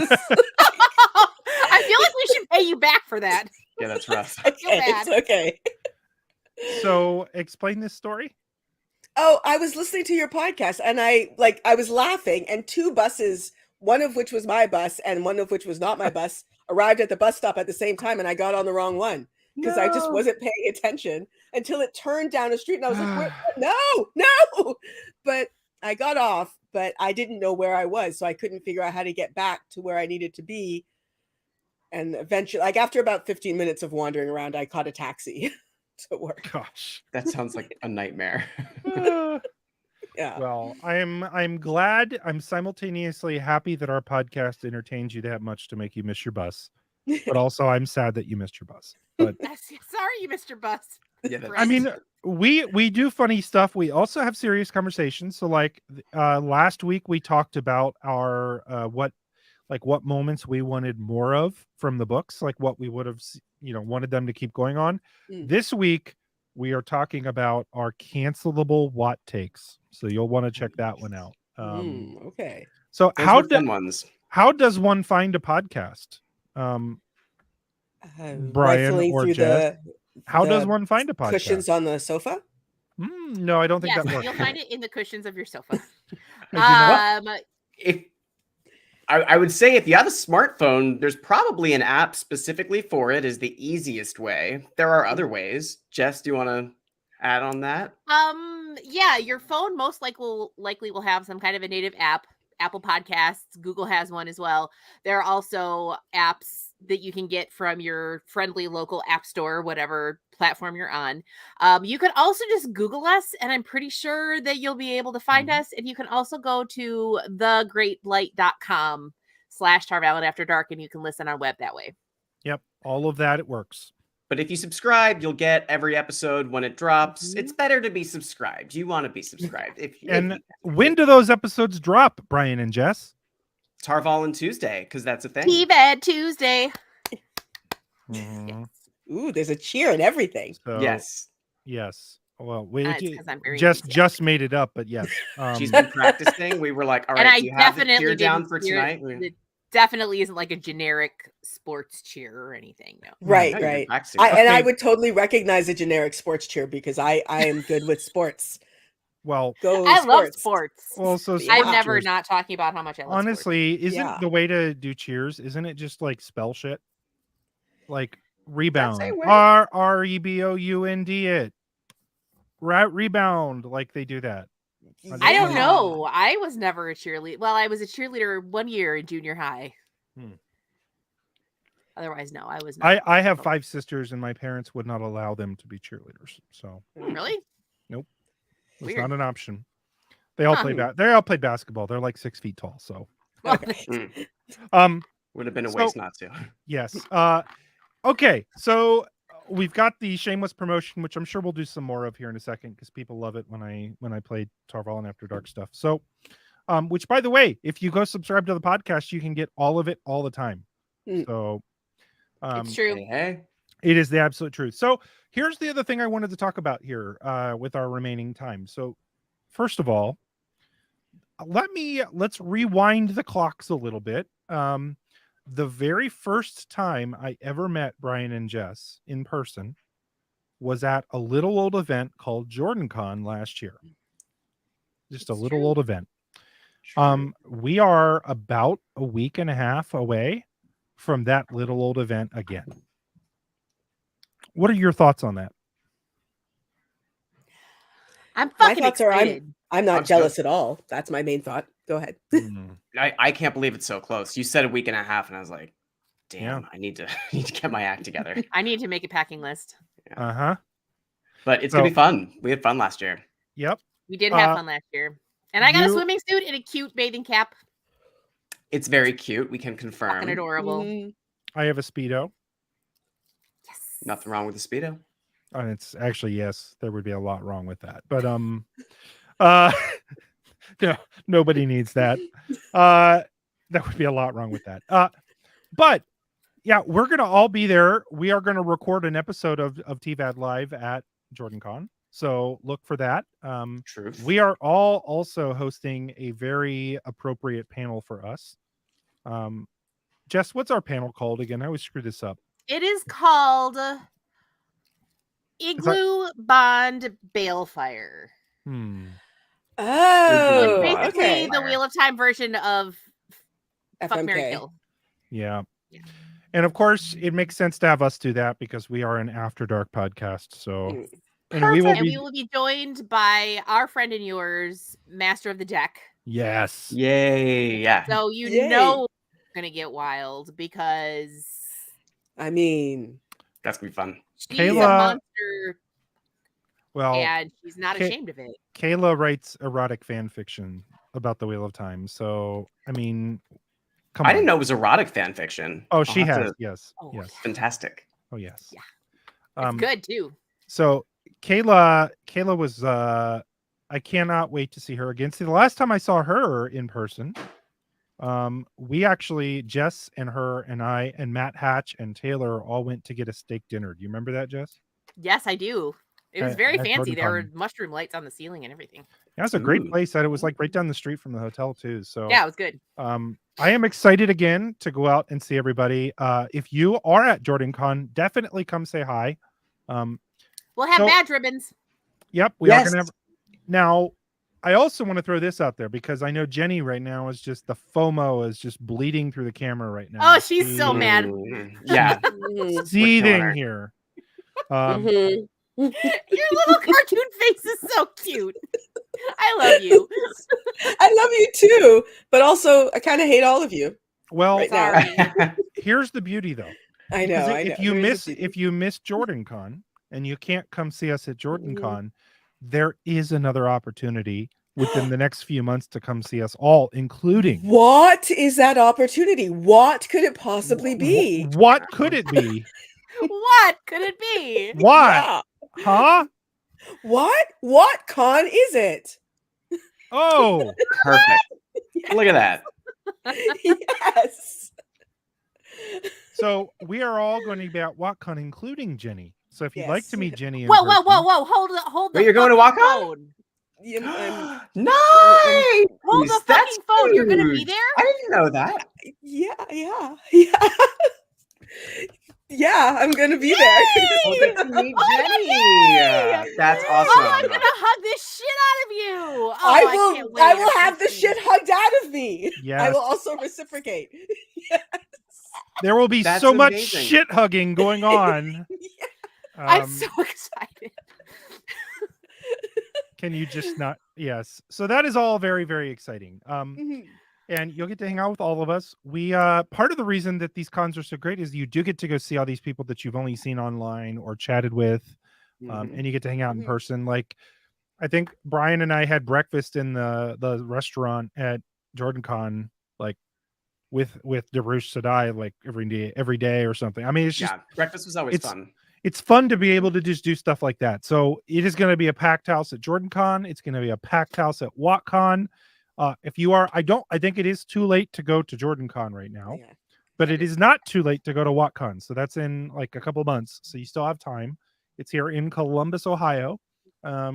feel like we should pay you back for that. Yeah, that's rough. feel Okay, bad. it's okay. So explain this story. Oh, I was listening to your podcast and I was laughing, and two buses, one of which was my bus and one of which was not my bus, arrived at the bus stop at the same time, and I got on the wrong one because I just No. wasn't paying attention until it turned down a street, and I was like, no. But I got off, but I didn't know where I was, so I couldn't figure out how to get back to where I needed to be. And eventually, like after about 15 minutes of wandering around, I caught a taxi to work. Gosh. That sounds like a nightmare. Yeah. Well, I'm glad. I'm simultaneously happy that our podcast entertains you that much to make you miss your bus, but also I'm sad that you missed your bus. But Sorry, you Mr. Bus. Yeah, that's, I mean, we do funny stuff. We also have serious conversations. So like last week we talked about our what moments we wanted more of from the books, like what we would have wanted them to keep going on. Mm. This week we are talking about our cancelable Watt takes. So you'll want to check that one out. Okay. So those how were fun ones. how does one find a podcast? Brian Rifling or through Jess? How does the one find a podcast? cushions on the sofa? No, I don't think Yes, that works. you'll find it in the cushions of your sofa. I do not. If I would say if you have a smartphone, there's probably an app specifically for it is the easiest way. There are other ways. Jess, do you want to add on that? Yeah, your phone most likely will have some kind of a native app. Apple Podcasts, Google has one as well. There are also apps that you can get from your friendly local app store, whatever platform you're on. You could also just Google us, and I'm pretty sure that you'll be able to find us. And you can also go to thegreatlight.com/Tarvalent After Dark, and you can listen on web that way. Yep, all of that, it works. But if you subscribe, you'll get every episode when it drops. It's better to be subscribed. You want to be subscribed. When do those episodes drop, Brian and Jess? Tarvalent Tuesday, because that's a thing. TVAD Tuesday. Ooh, there's a cheer and everything. So, Yes. Well, It's 'cause I'm very Jess enthusiastic. just made it up, but yes. She's been practicing. We were like, all And right, I do you have the definitely cheer down didn't for hear tonight? it definitely isn't like a generic sports cheer or anything. No. Right, No, you've been right. practicing. And I Okay. would totally recognize a generic sports cheer because I am good with sports. Well, Go I love sports. sports. also, I'm I'm sports never cheers. not talking about how much I love sports. Honestly, isn't Yeah. the way to do cheers? Isn't it just like spell shit? Like rebound, way. rebound it. Rebound, like they do that. I don't Yeah. know. I was never a cheerleader. Well, I was a cheerleader 1 year in junior high. Otherwise, no, I was not. I have 5 sisters, and my parents would not allow them to be cheerleaders. So Really? it's Weird. not an option. They all play basketball. They're like 6 feet tall. So Well, Would have been a So- waste not to. yes. Okay. So we've got the shameless promotion, which I'm sure we'll do some more of here in a second because people love it when I play Tarvalent After Dark stuff. So, which by the way, if you go subscribe to the podcast, you can get all of it all the time. So, it's true. Hey. it is the absolute truth. So here's the other thing I wanted to talk about here with our remaining time. So first of all, let's rewind the clocks a little bit. The very first time I ever met Brian and Jess in person was at a little old event called JordanCon last year. Just a It's little true. old event. We are about a week and a half away from that little old event again. What are your thoughts on that? I'm My fucking thoughts are excited. I'm not I'm jealous at all. That's my main thought. Go ahead. I can't believe it's so close. You said a week and a half, and I was like, damn, Yeah. I need to get my act together. I need to make a packing list. Uh-huh. But it's gonna be fun. We had fun last year. Yep. We did have fun last year. And I got a you- swimming suit and a cute bathing cap. It's very cute. We can Fucking confirm. adorable. Mhm. I have a Speedo. Yes. Nothing wrong with the Speedo. And it's actually, yes, there would be a lot wrong with that. But no, nobody needs that. There would be a lot wrong with that. But yeah, we're gonna all be there. We are gonna record an episode of TVAD Live at JordanCon. So look for that. Truth. We are all also hosting a very appropriate panel for us. Jess, what's our panel called again? I always screw this up. It is called Igloo Bond Balefire. Oh, Basically, okay. the Wheel of Time version of Fuck, Marry, FMK. Kill. Yeah. Yeah. And of course, it makes sense to have us do that because we are an After Dark podcast. So, and we will And be. we will be joined by our friend and yours, Master of the Deck. Yes. Yay! Yeah. So you Yay. know it's gonna get wild because I mean, That's gonna be fun. she's Kayla- a monster Well, and she's not Kay- ashamed of it. Kayla writes erotic fan fiction about the Wheel of Time. So, I mean, come on. I didn't know it was erotic fan fiction. Oh, I'll she have has. to- Yes. Oh, Yes. Fantastic. Oh, yes. Yeah. It's good too. So Kayla was I cannot wait to see her again. See, the last time I saw her in person, we actually, Jess and her and I and Matt Hatch and Taylor all went to get a steak dinner. Do you remember that, Jess? Yes, I do. It was At- very at fancy. There were JordanCon. mushroom lights on the ceiling and everything. Yeah, it's a great Ooh. place. And it was like right down the street from the hotel too. So Yeah, it was good. I am excited again to go out and see everybody. If you are at JordanCon, definitely come say hi. We'll have So- badge ribbons. Yep, we Yes. are gonna have. Now, I also want to throw this out there because I know Jenny right now is just the FOMO is just bleeding through the camera right now. Oh, she's so mad. Yeah. Mhm. Seething her. here. Mhm. Your little cartoon face is so cute. I love you. I love you too, but also I kind of hate all of you Well, right now. Sorry. here's the beauty though. I Because know. I know. if you There is a miss beauty. if you miss Jordan Con and you can't come see us at Jordan Mhm. Con, there is another opportunity within the next few months to come see us all, including What is that opportunity? What could it possibly be? What could it be? What could it be? What? Yeah. Huh? What con is it? Oh, Perfect. Look at that. Yes. so we are all going to be at WatCon, including Jenny. So if you'd like Yes. to meet Jenny in Whoa, whoa, person, whoa, whoa! Hold the Wait, you're going to fucking WatCon? phone. Nice. Hold the That's fucking phone. You're gonna be huge. there? I didn't know that. Yeah. Yeah, I'm gonna be there. Well, good to meet Jenny. Yay! That's Oh, I'm awesome. gonna hug this shit out of you. Oh, I can't will. wait. I will I'm have so the shit hugged out of me. I yes, will also reciprocate. there will be That's so much amazing. shit hugging going on. I'm so excited. Can you just not? Yes. So that is all very, very exciting. Mhm. And you'll get to hang out with all of us. We part of the reason that these cons are so great is you do get to go see all these people that you've only seen online or chatted with, Mhm. and you get to hang out in Mhm. person. Like I think Brian and I had breakfast in the restaurant at Jordan Con, like with Darush Sadai, like every day or something. I mean, it's just Yeah, breakfast was always it's fun. it's fun to be able to just do stuff like that. So it is going to be a packed house at Jordan Con. It's going to be a packed house at WatCon. If you are, I think it is too late to go to Jordan Con right now, Yeah. but it is not too late to go to WatCon. So that's in like a couple months. So you still have time. It's here in Columbus, Ohio,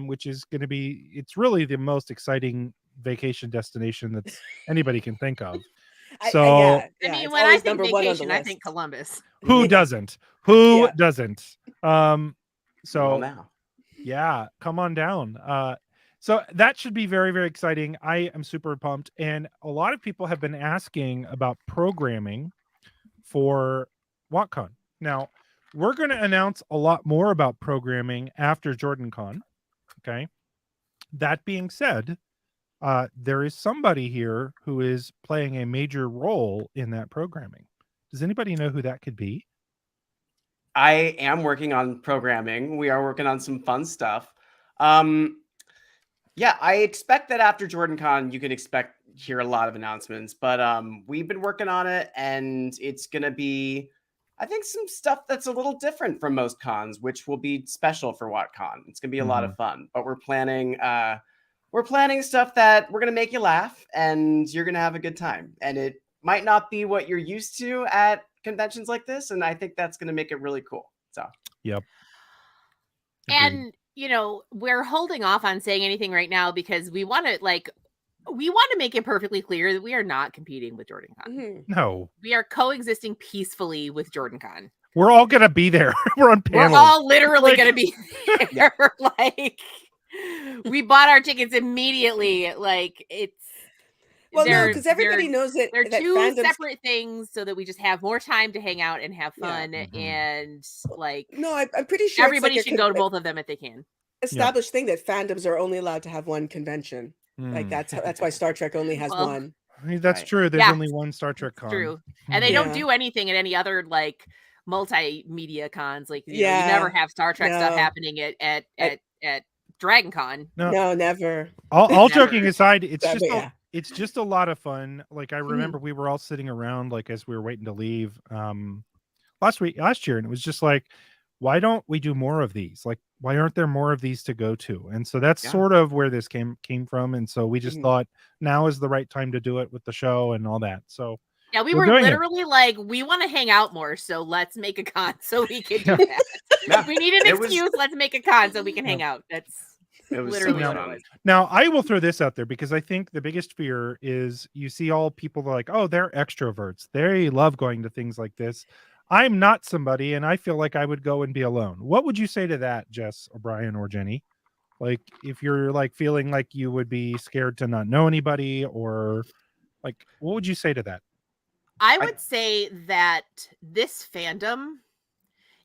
which is going to be, it's really the most exciting vacation destination that's anybody can think of. So yeah, I mean, it's when I always think number one on the vacation, I list. think Columbus. who Yeah. doesn't? Who Yeah. doesn't? So Well, now. yeah, come on down. So that should be very, very exciting. I am super pumped. And a lot of people have been asking about programming for WatCon. Now, we're going to announce a lot more about programming after JordanCon. Okay. That being said, there is somebody here who is playing a major role in that programming. Does anybody know who that could be? I am working on programming. We are working on some fun stuff. Yeah, I expect that after JordanCon, you can hear a lot of announcements. But we've been working on it, and it's gonna be, I think, some stuff that's a little different from most cons, which will be special for WatCon. It's gonna be a lot of fun. But we're planning stuff that we're gonna make you laugh, and you're gonna have a good time. And it might not be what you're used to at conventions like this, and I think that's gonna make it really cool. So Yep. Agreed. And we're holding off on saying anything right now because we want to make it perfectly clear that we are not competing with JordanCon. Mhm. No, We are coexisting peacefully with JordanCon. we're all gonna be there. We're on We're panels. all literally Like- going to be there. Like, we bought our tickets immediately. Like, it's Well, no, they're- because everybody they're- knows that They're that two fandoms. separate things so that we just have more time to hang out and have Yeah. fun. Mhm. And like, No, I'm pretty sure everybody it's should like go to both of them if they can. established thing that fandoms are only allowed to have one convention. Like Mm. that's why Star Trek only has Well, one. I mean, that's Right. true. There's Yeah. only one Star Trek con. True. And they don't Yeah. do anything at any other like multimedia cons. Like you Yeah. never have Star Trek stuff No. happening at Dragon Con. No, No, never. all Never. joking aside, it's But just yeah. it's just a lot of fun. Like I remember we were all sitting around like as we were waiting to leave last year, and it was just like, why don't we do more of these? Like, why aren't there more of these to go to? And so that's Yeah. sort of where this came from. And so we just Mhm. thought now is the right time to do it with the show and all that. So Yeah, we We're were doing it. literally like, we want to hang out more, so let's make a con so we can do Yeah. that. Yeah, We need an it was- excuse. Let's make a con so we can hang out. That's it was literally so what it fun. was. now I will throw this out there because I think the biggest fear is you see all people that are like, oh, they're extroverts. They love going to things like this. I'm not somebody, and I feel like I would go and be alone. What would you say to that, Jess or Brian or Jenny? Like if you're like feeling like you would be scared to not know anybody, or like, what would you say to that? I would say that this fandom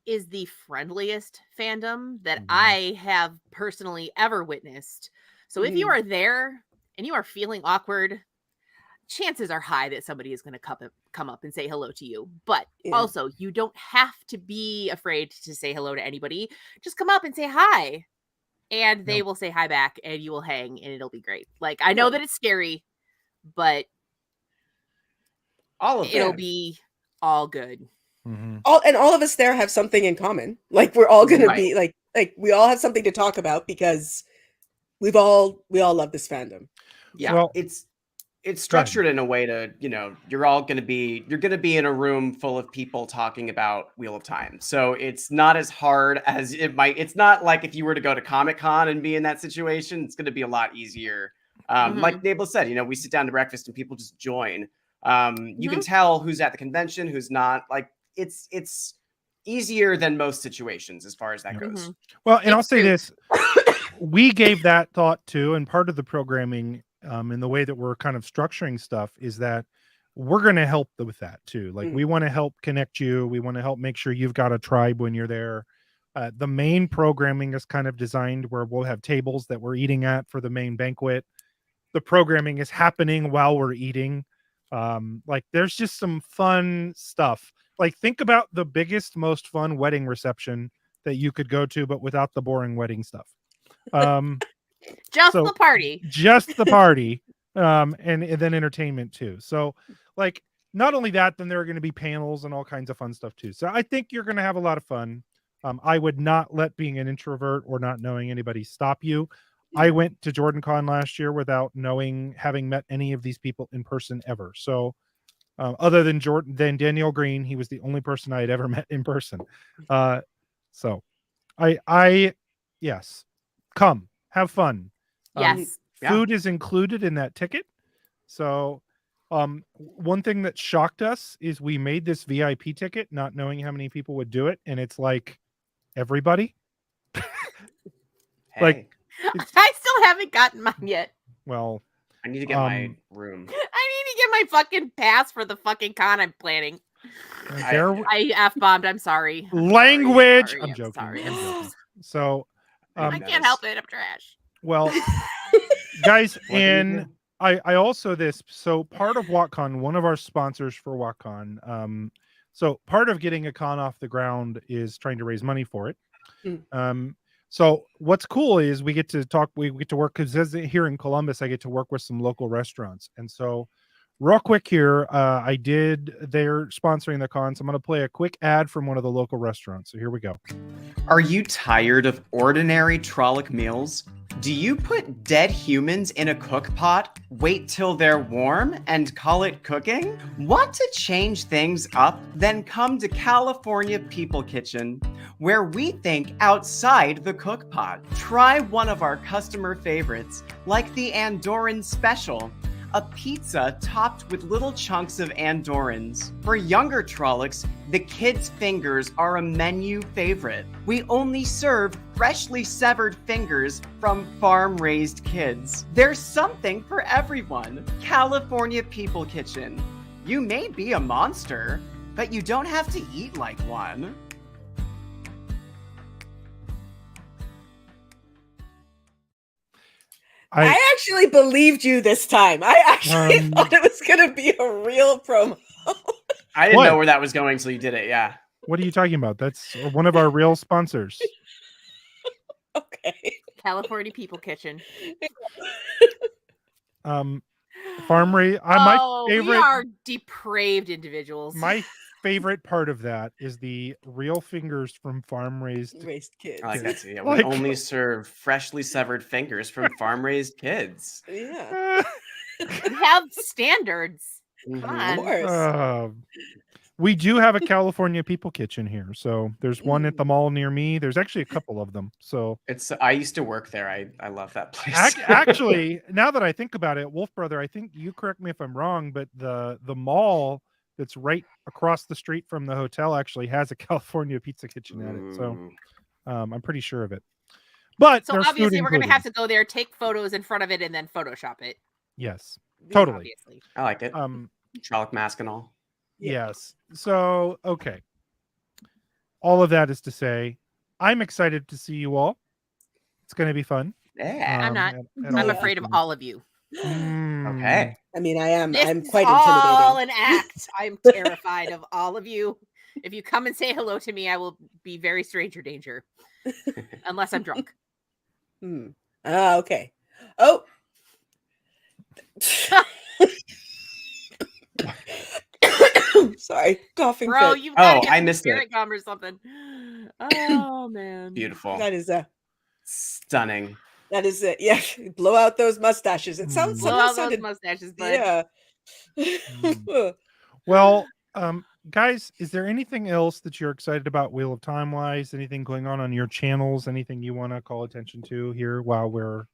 is the friendliest fandom that I have personally ever witnessed. So if you are there and you are feeling awkward, chances are high that somebody is going to come up and say hello to you. But also, you don't have to be afraid to say hello to anybody. Just come up and say hi. And they will say hi back, and you will hang, and it'll be great. Like, I know that it's scary, but it'll be all good. All of us there have something in common. Like, we're all gonna be like we all have something to talk about because we all love this fandom. Yeah, well, it's structured in a way to, you're gonna be in a room full of people talking about Wheel of Time. So it's not as hard as it might. It's not like if you were to go to Comic-Con and be in that situation, it's gonna be a lot easier. Like Nae'Blis said, we sit down to breakfast and people just join. You can tell who's at the convention, who's not. Like, it's easier than most situations as far as that goes. Well, and I'll say this. We gave that thought too, and part of the programming in the way that we're kind of structuring stuff is that we're going to help with that too. Like, we want to help connect you. We want to help make sure you've got a tribe when you're there. The main programming is kind of designed where we'll have tables that we're eating at for the main banquet. The programming is happening while we're eating. Like, there's just some fun stuff. Like, think about the biggest, most fun wedding reception that you could go to, but without the boring wedding stuff. Just the party. And then entertainment too. So, like, not only that, then there are going to be panels and all kinds of fun stuff too. So I think you're going to have a lot of fun. I would not let being an introvert or not knowing anybody stop you. I went to JordanCon last year without having met any of these people in person ever. So other than Danielle Green, he was the only person I had ever met in person. So yes, come have fun. Yes. Food is included in that ticket. So one thing that shocked us is we made this VIP ticket not knowing how many people would do it, and it's like everybody. Like, I still haven't gotten mine yet. Well, I need to get my room. I need to get my fucking pass for the fucking con I'm planning. I F-bombed. I'm sorry. Language. I'm joking. sorry. I'm joking. So I can't help it. I'm trash. Well, guys, and I also so part of WatCon, one of our sponsors for WatCon, so part of getting a con off the ground is trying to raise money for it. So what's cool is we get to work, because here in Columbus, I get to work with some local restaurants. And so real quick here, they're sponsoring the con. So I'm going to play a quick ad from one of the local restaurants. So here we go. Are you tired of ordinary Trolloc meals? Do you put dead humans in a cook pot, wait till they're warm, and call it cooking? Want to change things up? Then come to California People Kitchen, where we think outside the cook pot. Try one of our customer favorites, like the Andorran Special, a pizza topped with little chunks of Andorrans. For younger Trollocs, the kids' fingers are a menu favorite. We only serve freshly severed fingers from farm-raised kids. There's something for everyone. California People Kitchen. You may be a monster, but you don't have to eat like one. I actually believed you this time. I actually thought it was going to be a real promo. I didn't know where that was going, so you did it, yeah. What are you talking about? That's one of our real sponsors. Okay. California People Kitchen. Farm raised. My favorite. We are depraved individuals. My favorite part of that is the real fingers from farm-raised kids. I like that too. Yeah, we only serve freshly severed fingers from farm-raised kids. Yeah. We have standards. Come on. Of course. We do have a California People Kitchen here. So there's one at the mall near me. There's actually a couple of them. So I used to work there. I love that place. Actually, now that I think about it, Wolf Brother, I think you correct me if I'm wrong, but the mall that's right across the street from the hotel actually has a California Pizza Kitchen at it. So I'm pretty sure of it. But So there's food obviously we're gonna included. have to go there, take photos in front of it, and then Photoshop it. Yes, totally. Obviously. I like it. Trolloc mask and all. Yes. So okay. All of that is to say, I'm excited to see you all. It's going to be fun. Yeah. I'm not. at all I'm of afraid these of things. all of you. Okay. I mean, I am. This I'm is quite all intimidating. an act. I'm terrified of all of you. If you come and say hello to me, I will be very stranger danger. Unless I'm drunk. Okay. Oh. Sorry, coughing Bro, fit. you've got to I get missed it. spirit gum or something. Oh man. Beautiful. That is Stunning. That is it. Yeah, blow out those mustaches. It sounds Blow somehow out those sounded mustaches, bud. yeah. Well, guys, is there anything else that you're excited about Wheel of Time wise? Anything going on your channels? Anything you want to call attention to here while we're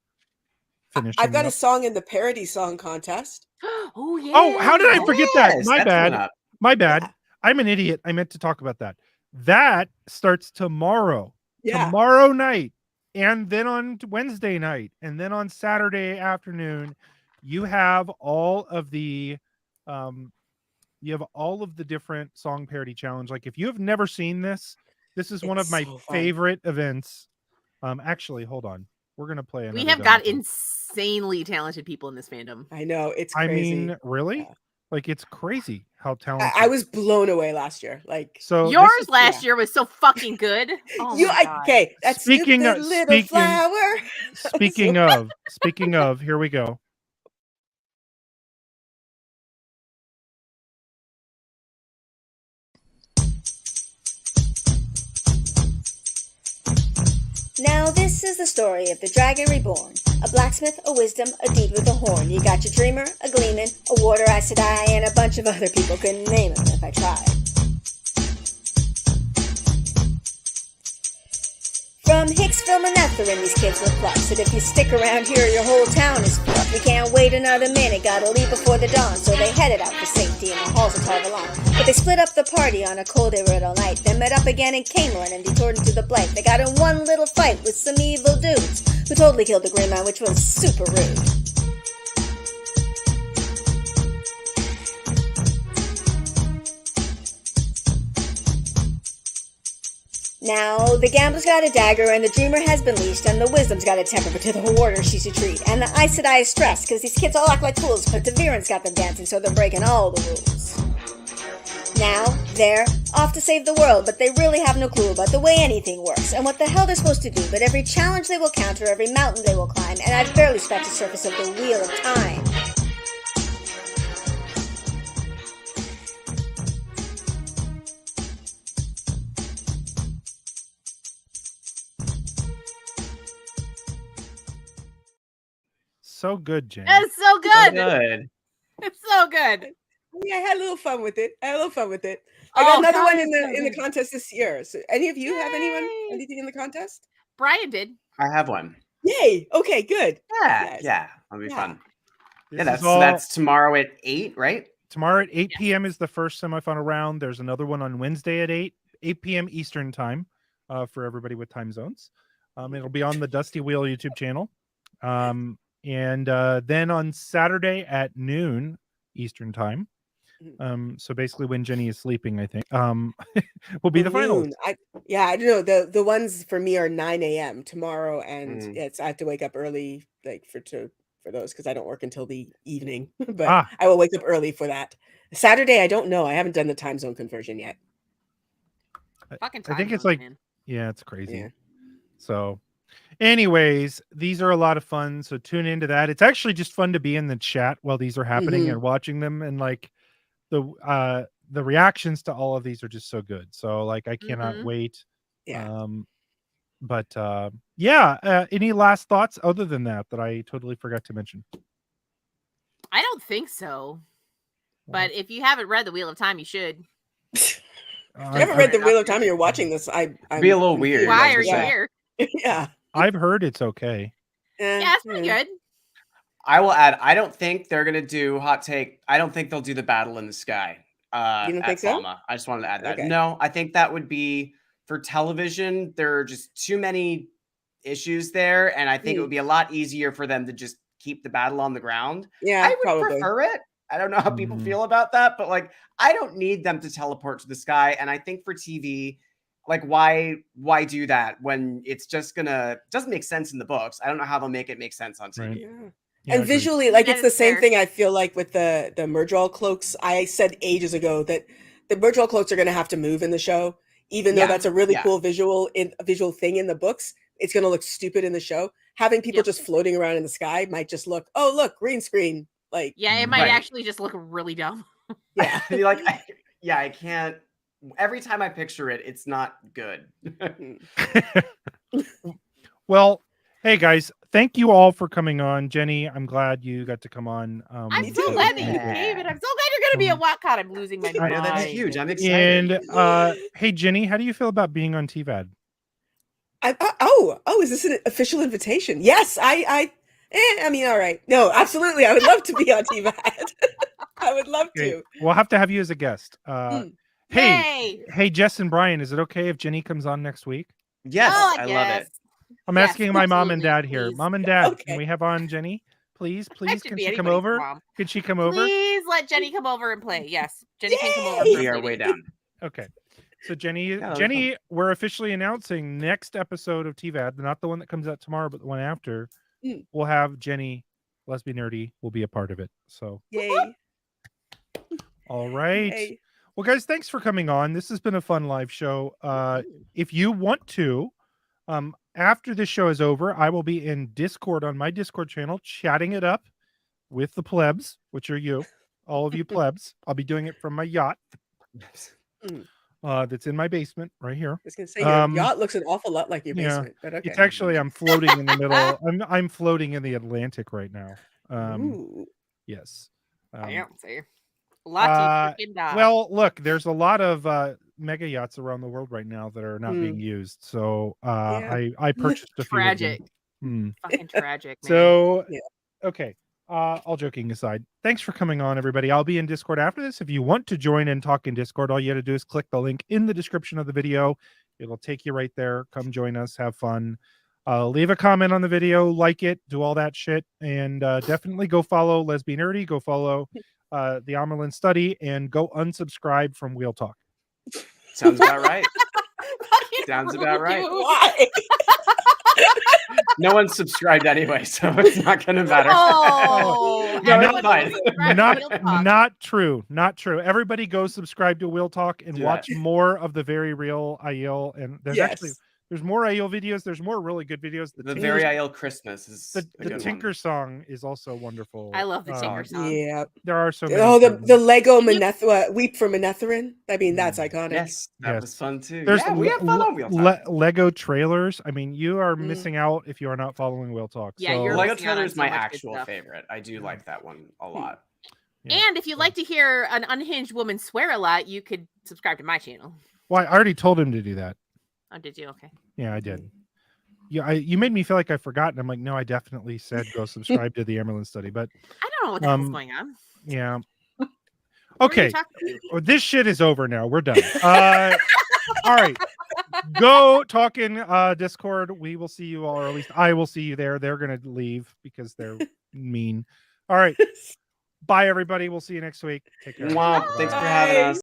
finishing? I've got a up? song in the parody song contest. Oh yeah. Oh, how did I forget that? Yes, My that's coming bad. up. My bad. I'm an idiot. I meant to talk about that. That starts tomorrow. Yeah. Tomorrow night. And then on Wednesday night. And then on Saturday afternoon, you have all of the different song parody challenge. Like if you have never seen this, this is one of It's my so fun. favorite events. Actually, hold on. We're gonna play another. We have got insanely talented people in this fandom. I know, it's I crazy. mean, really? Yeah. Like it's crazy how talented. I was blown away last year. Like so Yours this is- last year was so fucking good. Oh you, my God. okay? That's Speaking stupid of- little speaking- flower. speaking of, here we go. Now this is the story of the dragon reborn. A blacksmith, a wisdom, a dude with a horn. You got your dreamer, a gleeman, a warder, Aes Sedai, and a bunch of other people. Couldn't name them if I tried. From Hicksville and Netherin, these kids were plucked. Said if you stick around here, your whole town is fucked. We can't wait another minute, gotta leave before the dawn. So they headed out for safety in the halls of Tarvalon. But they split up the party on a cold Eridal night. Then met up again in Camelin and detoured into the Blight. They got in one little fight with some evil dudes who totally killed the Grey Man, which was super rude. Now, the gambler's got a dagger, and the dreamer has been leashed, and the wisdom's got a temper, but to the warder she's a treat. And the Aes Sedai is stressed, because these kids all act like fools, but Ta'Viren's got them dancing, so they're breaking all the rules. Now, they're off to save the world, but they really have no clue about the way anything works, and what the hell they're supposed to do, but every challenge they will counter, every mountain they will climb, and I've barely scratched the surface of the Wheel of Time. So good, Jen. It's so So good. good. It's so good. Yeah, I had a little fun with it. I got another God, one in it's the so in the good. contest this year. So any of you have Yay. anything in the contest? Brian did. I have one. Yay! Okay, good. Yeah, Yes. yeah. That'll be Yeah. fun. This Yeah, is all- that's tomorrow at 8, right? tomorrow at 8 Yes. p.m. is the first semifinal round. There's another one on Wednesday at 8 p.m. Eastern time for everybody with time zones. It'll be on the Dusty Wheel YouTube channel. And then on Saturday at noon Eastern time. So basically when Jenny is sleeping, I think, will be the finals. Noon. I don't know. The ones for me are 9 a.m. tomorrow, and I have to wake up early, like for those because I don't work until the evening. But I will wake up early for that. Saturday, I don't know. I haven't done the time zone conversion yet. Fucking I think time it's zone, like, man. yeah, it's crazy. Yeah. So anyways, these are a lot of fun. So tune into that. It's actually just fun to be in the chat while these are happening and watching them, and like the reactions to all of these are just so good. So like I cannot wait. Yeah. Any last thoughts other than that I totally forgot to mention? I don't think so. But if you haven't read The Wheel of Time, you should. If you haven't read the Wheel of Time and you're watching this, I'm be a little weird. Why are you Yeah. here? Yeah. I've heard it's okay. Yeah, it's pretty good. I will add, I don't think they're gonna do hot take. I don't think they'll do the battle in the sky. You don't at think so? Falma. I just wanted to add that. Okay. No, I think that would be for television. There are just too many issues there, and I think it would be a lot easier for them to just keep the battle on the ground. Yeah, I would probably. prefer it. I don't know how people Mhm. feel about that, but like I don't need them to teleport to the sky. And I think for TV, like why do that when it's just doesn't make sense in the books. I don't know how they'll make it make sense on TV. Right. Yeah. Yeah, And agreed. visually, like That it's the is same fair. thing I feel like with the Murdral cloaks. I said ages ago that the Murdral cloaks are going to have to move in the show, even though Yeah, that's a really yeah. cool visual thing in the books. It's going to look stupid in the show. Having people Yep. just floating around in the sky might just look, oh look, green screen. Like, Yeah, it might Right. actually just look really dumb. yeah. Like I can't. Every time I picture it, it's not good. Well, hey guys, thank you all for coming on. Jenny, I'm glad you got to come on. I'm Me so too. glad that you Yeah. came, and I'm so glad you're going to be at WatCon. I'm losing my I mind. know that's huge. I'm excited. And hey Jenny, how do you feel about being on TVAD? Is this an official invitation? Yes, I mean, all right. No, absolutely. I would love to be on TVAD. I would love Okay, to. we'll have to have you as a guest. Hey, Yay! Jess and Brian, is it okay if Jenny comes on next week? Yes, Oh, I love it. yes. I'm Yes, asking my mom and absolutely, dad here. please. Mom and dad, Okay. can we have on Jenny? Please, I please, should can be she come anybody's over? mom. Can she come over? Please let Jenny come over and play. Yes, Jenny can come over. Yay! for We a are play way date. down. Okay. So Jenny, that'll be Jenny, we're officially announcing next episode of TVAD, not the one that comes out tomorrow, but the one after. Mm. We'll have Jenny, Lesbian Nerdy, will be a part of it. So, Yay. all right. Yay. Well, guys, thanks for coming on. This has been a fun live show. If you want to, after this show is over, I will be in Discord on my Discord channel, chatting it up with the plebs, which are you, all of you plebs. I'll be doing it from my yacht. That's in my basement right here. I was gonna say your yacht looks an awful lot like your yeah, basement, but okay. It's actually I'm floating in the middle. I'm floating in the Atlantic right now. Ooh. Yes. Fancy. Lots of Well, look, there's a lot of mega yachts around the world right now that are not being used. So Yeah. I purchased a few. tragic. Of them. Fucking tragic, man. So Yeah. okay. All joking aside, thanks for coming on, everybody. I'll be in Discord after this. If you want to join and talk in Discord, all you got to do is click the link in the description of the video. It'll take you right there. Come join us. Have fun. Leave a comment on the video, like it, do all that shit, and definitely go follow Lesbian Nerdy. Go follow the Amerlin Study, and go unsubscribe from Wheel Talk. Sounds about right. Fucking Sounds about rude, right. dude. Why? No one's subscribed anyway, so it's not going to matter. Oh, No, everyone it's fine. go subscribe to Wheel Talk. Not true. Not true. Everybody go subscribe to Wheel Talk and Do watch that. more of the very real Aiel. And there's actually there's more Aiel videos. There's more really good videos. The Very Aiel Christmas is the a good Tinker one. song is also wonderful. I love the Tinker song. Yeah. There are so many. Oh, the good ones. Lego Weep for Manetherin. I mean, that's iconic. Yes, that Yes. was fun too. There's Yeah, we have fun on Wheel Talk. Lego trailers. I mean, you are missing out if you are not following Wheel Talk. Yeah, so, you're Lego missing out trailer on is so my much good actual stuff. favorite. I do like that one a lot. Yeah. And if you like to hear an unhinged woman swear a lot, you could subscribe to my channel. Well, I already told him to do that. Oh, did you? Okay. Yeah, I did. Yeah, you made me feel like I forgot, and I'm like, no, I definitely said go subscribe to the Amerlin Study, but I don't know what the hell's going on. yeah. Who are you Okay, talking to? well, this shit is over now. We're done. All right, go talk in Discord. We will see you all, or at least I will see you there. They're gonna leave because they're mean. All right, bye everybody. We'll see you next week. Take care. Wow, thanks for having Bye. us.